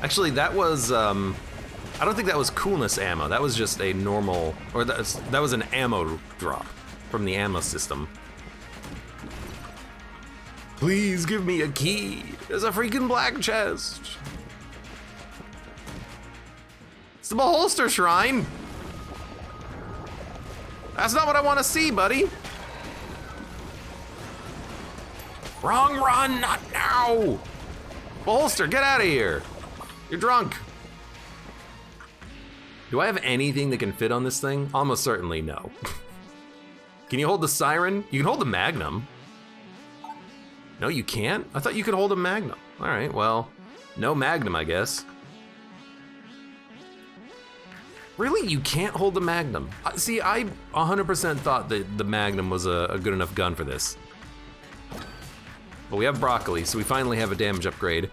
Actually, that was, I don't think that was coolness ammo. That was just a normal, or that was an ammo drop from the ammo system. Please give me a key. There's a freaking black chest. It's the Beholster Shrine. That's not what I want to see, buddy. Wrong run, not now. Beholster, get out of here. You're drunk. Do I have anything that can fit on this thing? Almost certainly no. Can you hold the siren? You can hold the magnum. No, you can't? I thought you could hold a magnum. All right, well, no magnum, I guess. Really, you can't hold the magnum? See, I 100% thought that the magnum was a good enough gun for this. But we have broccoli, so we finally have a damage upgrade.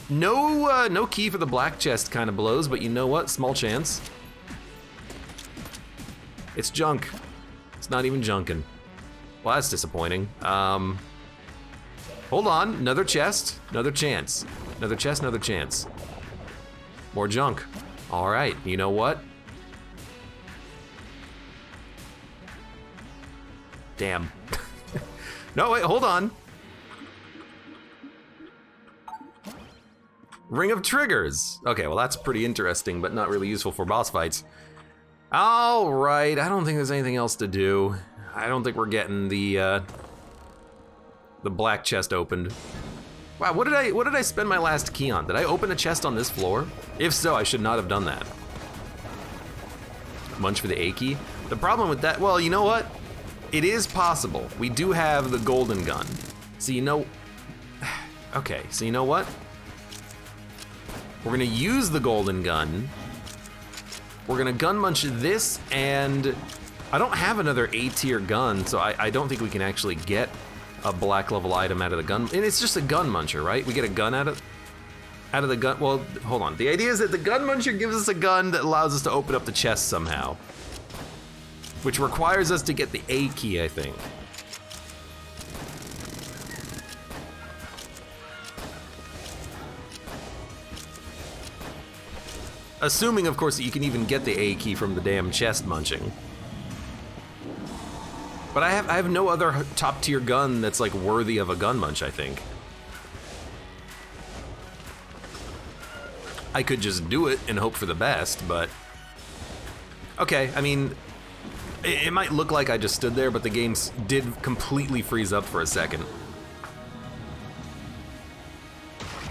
No key for the black chest kind of blows, but you know what? Small chance. It's junk. It's not even junkin'. Well, that's disappointing. Hold on, another chest, another chance. Another chest, another chance. More junk. All right, you know what? Damn. No, wait, hold on. Ring of Triggers. Okay, well that's pretty interesting, but not really useful for boss fights. All right, I don't think there's anything else to do. I don't think we're getting the black chest opened. Wow, what did I spend my last key on? Did I open a chest on this floor? If so, I should not have done that. Munch for the A key. The problem with that, well, you know what? It is possible. We do have the golden gun. So you know, okay, so you know what? We're gonna use the golden gun. We're gonna gun munch this, and I don't have another A tier gun, so I don't think we can actually get a black level item out of the gun. And it's just a gun muncher, right? We get a gun out of the gun. Well, hold on. The idea is that the gun muncher gives us a gun that allows us to open up the chest somehow, which requires us to get the A key, I think. Assuming, of course, that you can even get the A key from the damn chest munching. But I have no other top tier gun that's like worthy of a gun munch, I think. I could just do it and hope for the best, but okay, I mean, it might look like I just stood there, but the game did completely freeze up for a second.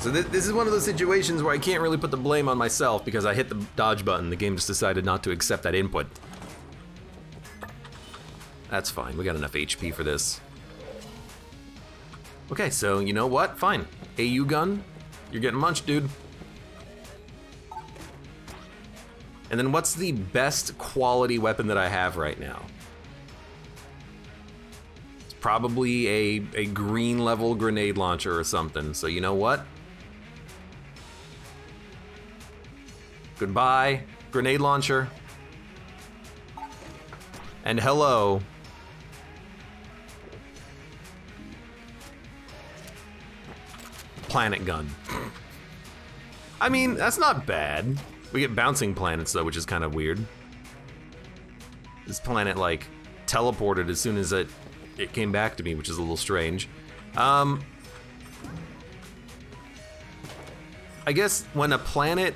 So this is one of those situations where I can't really put the blame on myself because I hit the dodge button. The game just decided not to accept that input. That's fine, we got enough HP for this. Okay, so you know what? Fine. AU gun, you're getting munched, dude. And then what's the best quality weapon that I have right now? It's probably a green level grenade launcher or something. So you know what? Goodbye, grenade launcher. And hello. Planet gun. I mean, that's not bad. We get bouncing planets though, which is kind of weird. This planet like teleported as soon as it came back to me, which is a little strange. I guess when a planet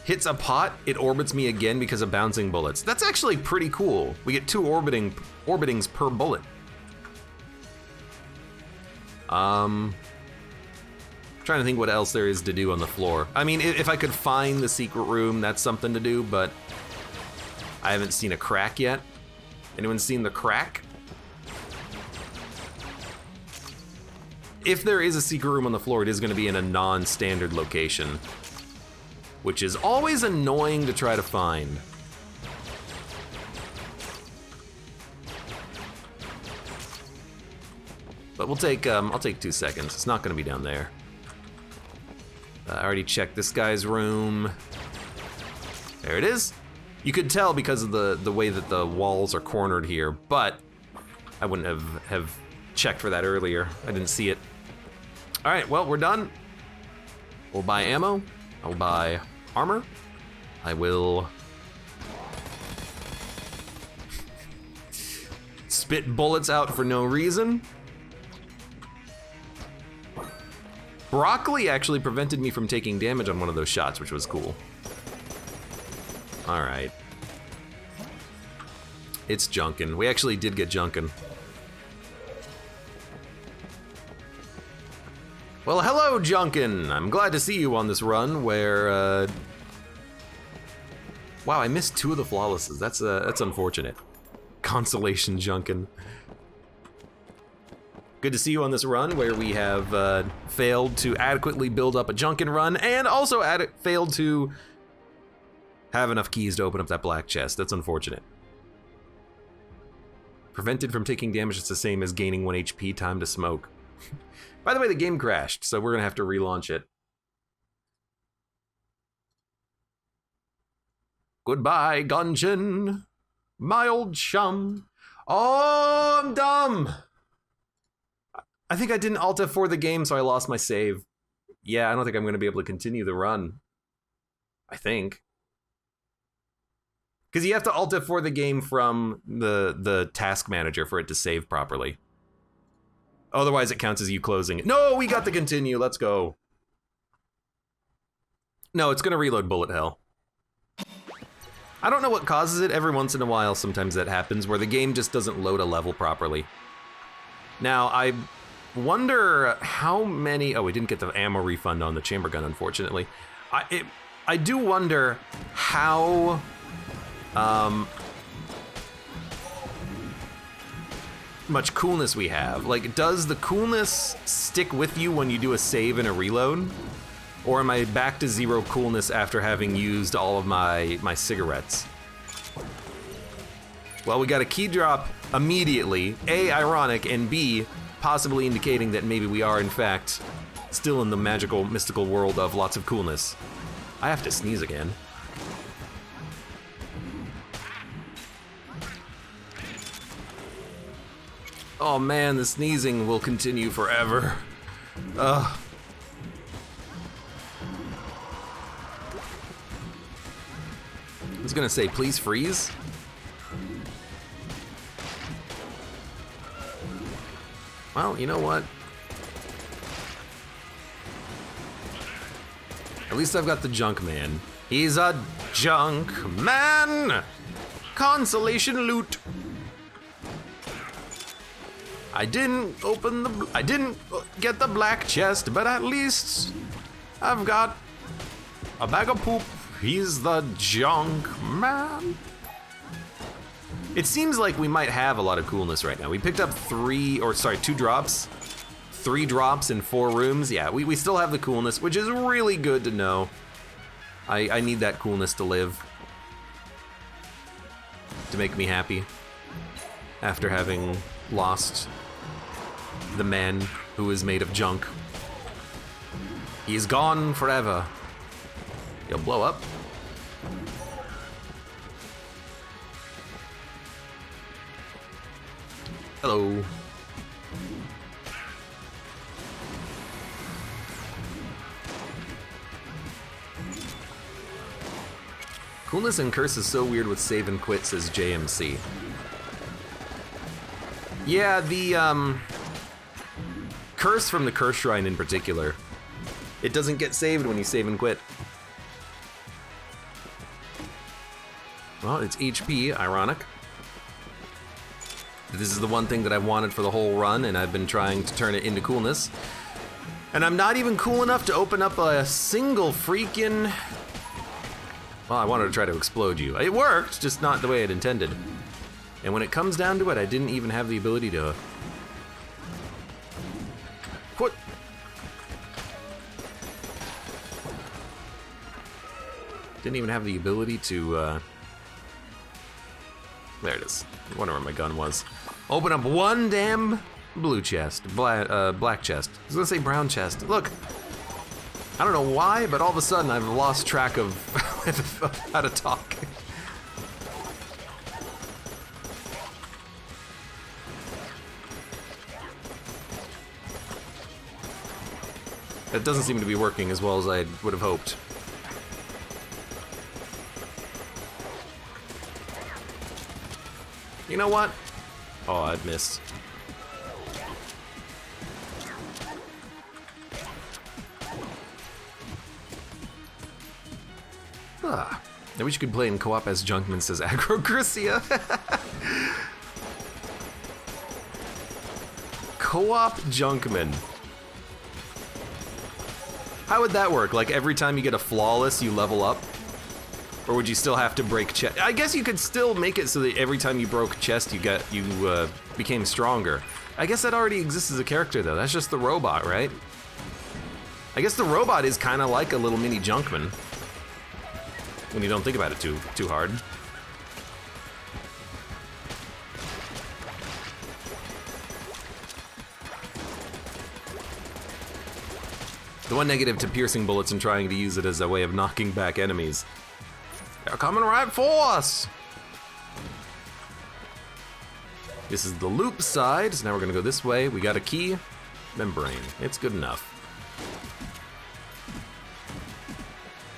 hits a pot, it orbits me again because of bouncing bullets. That's actually pretty cool. We get 2 orbitings per bullet. Trying to think what else there is to do on the floor. I mean, if I could find the secret room, that's something to do, but I haven't seen a crack yet. Anyone seen the crack? If there is a secret room on the floor, it is gonna be in a non-standard location, which is always annoying to try to find. But we'll take, I'll take 2 seconds. It's not gonna be down there. I already checked this guy's room. There it is. You could tell because of the way that the walls are cornered here, but I wouldn't have checked for that earlier. I didn't see it. All right, well, we're done. We'll buy ammo. I'll buy armor. I will spit bullets out for no reason. Broccoli actually prevented me from taking damage on one of those shots, which was cool. All right. It's Junkin. We actually did get Junkin. Well, hello, Junkin. I'm glad to see you on this run where, wow, I missed 2 of the flawlesses. That's unfortunate. Consolation, Junkin. Good to see you on this run where we have failed to adequately build up a Junkin run and also failed to have enough keys to open up that black chest. That's unfortunate. Prevented from taking damage is the same as gaining 1 HP, time to smoke. By the way, the game crashed, so we're gonna have to relaunch it. Goodbye, Gungeon, my old chum. Oh, I'm dumb. I think I didn't Alt F4 the game, so I lost my save. Yeah, I don't think I'm gonna be able to continue the run. I think. Because you have to Alt F4 the game from the task manager for it to save properly. Otherwise it counts as you closing it. No, we got the continue, let's go. No, it's gonna reload bullet hell. I don't know what causes it. Every once in a while, sometimes that happens, where the game just doesn't load a level properly. Now, I wonder how many, oh, we didn't get the ammo refund on the chamber gun, unfortunately. I do wonder how, much coolness we have. Like, does the coolness stick with you when you do a save and a reload? Or am I back to 0 coolness after having used all of my cigarettes? Well, we got a key drop immediately. A, ironic, and B, possibly indicating that maybe we are, in fact, still in the magical, mystical world of lots of coolness. I have to sneeze again. Oh man, the sneezing will continue forever. Ugh. I was gonna say, please freeze. Well, you know what? At least I've got the junk man. He's a junk man! Consolation loot! I didn't get the black chest, but at least I've got a bag of poop. He's the junk man. It seems like we might have a lot of coolness right now. We picked up 2 drops. 3 drops in 4 rooms. Yeah, we still have the coolness, which is really good to know. I need that coolness to live. To make me happy. After having lost the man who is made of junk. He is gone forever. He'll blow up. Hello. Coolness and curse is so weird with save and quit, says JMC. Yeah, the curse from the curse shrine in particular. It doesn't get saved when you save and quit. Well, it's HP, ironic. This is the one thing that I've wanted for the whole run, and I've been trying to turn it into coolness. And I'm not even cool enough to open up a single freaking... Well, I wanted to try to explode you. It worked, just not the way it intended. And when it comes down to it, I didn't even have the ability to... What? Didn't even have the ability to, There it is. I wonder where my gun was. Open up one damn blue chest. Black chest. I was gonna say brown chest. Look. I don't know why, but all of a sudden I've lost track of how to talk. That doesn't seem to be working as well as I would have hoped. You know what? Oh, I missed. Ah, I wish you could play in co-op as Junkman, says Agrocracia. Co-op Junkman. How would that work? Like every time you get a flawless, you level up? Or would you still have to break chest? I guess you could still make it so that every time you broke chest, you became stronger. I guess that already exists as a character though. That's just the robot, right? I guess the robot is kind of like a little mini Junkman. When you don't think about it too hard. The one negative to piercing bullets and trying to use it as a way of knocking back enemies. They're coming right for us! This is the loop side, so now we're gonna go this way. We got a key. Membrane. It's good enough.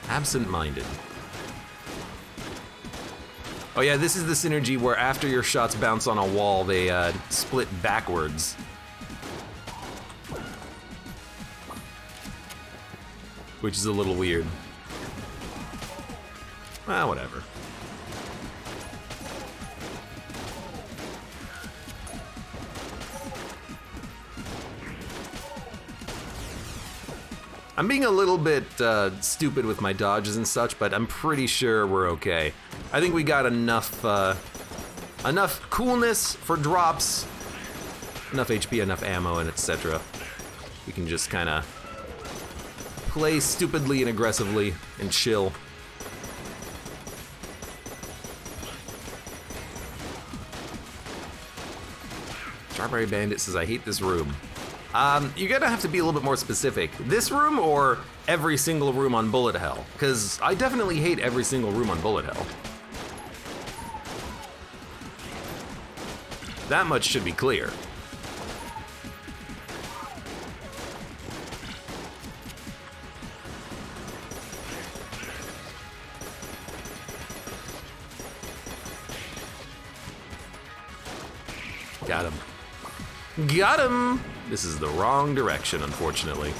Absent-minded. Oh yeah, this is the synergy where after your shots bounce on a wall, they split backwards. Which is a little weird. Well, whatever. I'm being a little bit stupid with my dodges and such, but I'm pretty sure we're okay. I think we got enough coolness for drops, enough HP, enough ammo, and etc. We can just kind of play stupidly and aggressively and chill. Strawberry Bandit says, I hate this room. You're gonna have to be a little bit more specific. This room or every single room on Bullet Hell? Because I definitely hate every single room on Bullet Hell. That much should be clear. Got him. Got him! This is the wrong direction, unfortunately.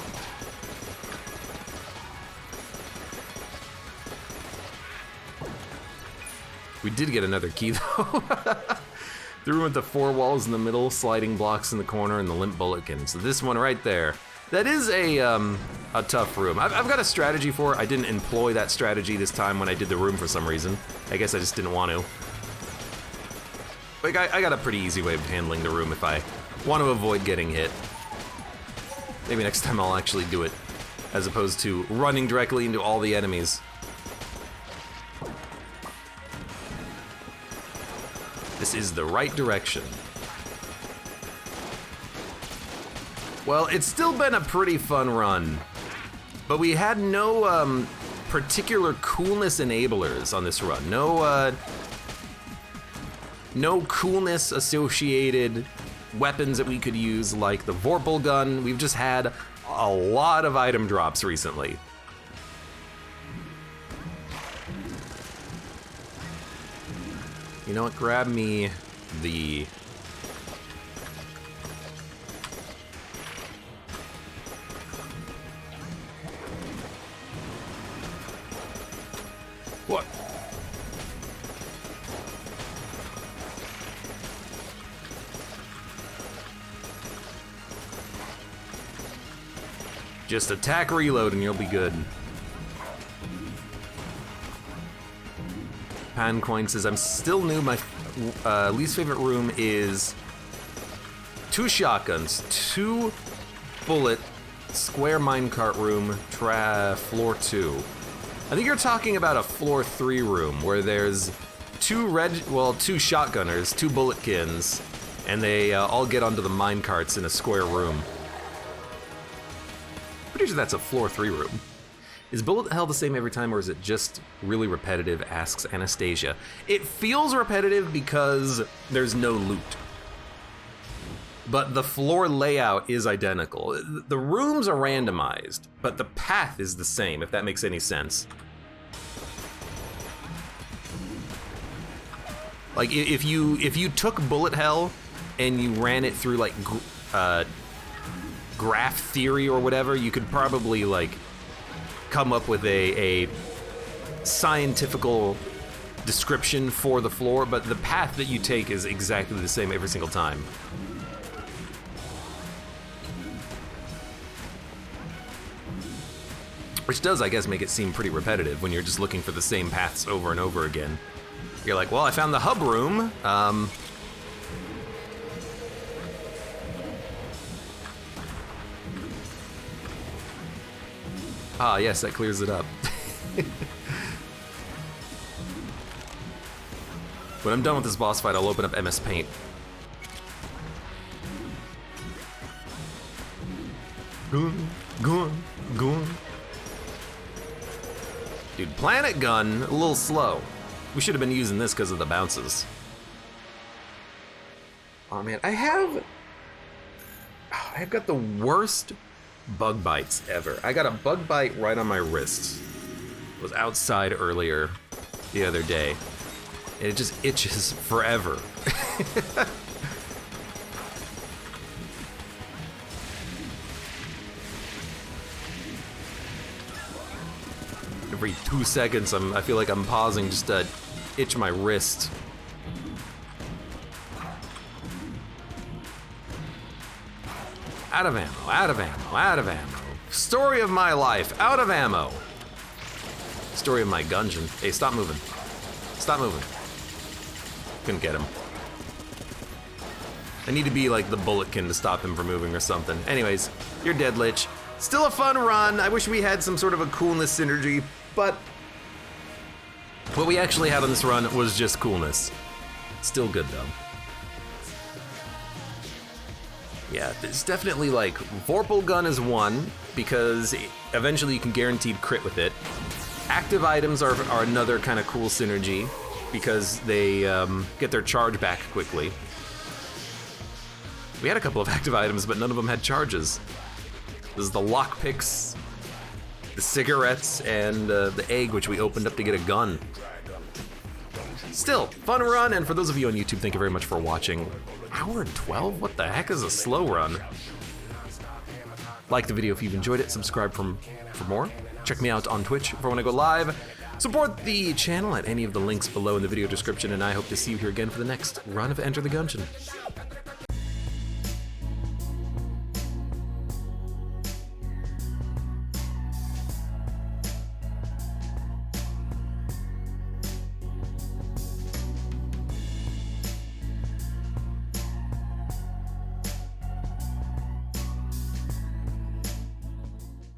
We did get another key, though. room with the 4 walls in the middle, sliding blocks in the corner, and the limp bulletkin. So this one right there. That is a tough room. I've got a strategy for it. I didn't employ that strategy this time when I did the room for some reason. I guess I just didn't want to. Like, I got a pretty easy way of handling the room if I want to avoid getting hit. Maybe next time I'll actually do it, as opposed to running directly into all the enemies. This is the right direction. Well, it's still been a pretty fun run, but we had no particular coolness enablers on this run. No coolness associated weapons that we could use, like the Vorpal gun. We've just had a lot of item drops recently. You know what, grab me the... What? Just attack reload and you'll be good. Pancoin says, I'm still new. My least favorite room is 2 shotguns, 2 bullet, square minecart room, floor 2. I think you're talking about a floor 3 room where there's 2 shotgunners, 2 bulletkins, and they all get onto the minecarts in a square room. Pretty sure that's a floor 3 room. Is bullet hell the same every time, or is it just really repetitive, asks Anastasia. It feels repetitive because there's no loot. But the floor layout is identical. The rooms are randomized, but the path is the same, if that makes any sense. Like, if you took bullet hell and you ran it through, like, graph theory or whatever, you could probably, like, come up with a scientifical description for the floor, but the path that you take is exactly the same every single time. Which does, I guess, make it seem pretty repetitive when you're just looking for the same paths over and over again. You're like, well, I found the hub room. Ah, yes, that clears it up. When I'm done with this boss fight, I'll open up MS Paint. Gun. Dude, Planet Gun, a little slow. We should have been using this because of the bounces. Oh man, I've got the worst bug bites ever. I got a bug bite right on my wrist. I was outside earlier the other day, and it just itches forever. Every 2 seconds, I feel like I'm pausing just to itch my wrist. Out of ammo, out of ammo, out of ammo. Story of my life, out of ammo. Story of my gungeon. Hey, stop moving. Stop moving. Couldn't get him. I need to be like the bulletkin to stop him from moving or something. Anyways, you're dead, Lich. Still a fun run. I wish we had some sort of a coolness synergy, but what we actually had on this run was just coolness. Still good though. Yeah, there's definitely like, Vorpal gun is one, because eventually you can guaranteed crit with it. Active items are another kind of cool synergy, because they get their charge back quickly. We had a couple of active items, but none of them had charges. This is the lockpicks, the cigarettes, and the egg, which we opened up to get a gun. Still, fun run, and for those of you on YouTube, thank you very much for watching. Hour and 12? What the heck is a slow run? Like the video if you've enjoyed it, subscribe for more. Check me out on Twitch for when I go live. Support the channel at any of the links below in the video description, and I hope to see you here again for the next run of Enter the Gungeon.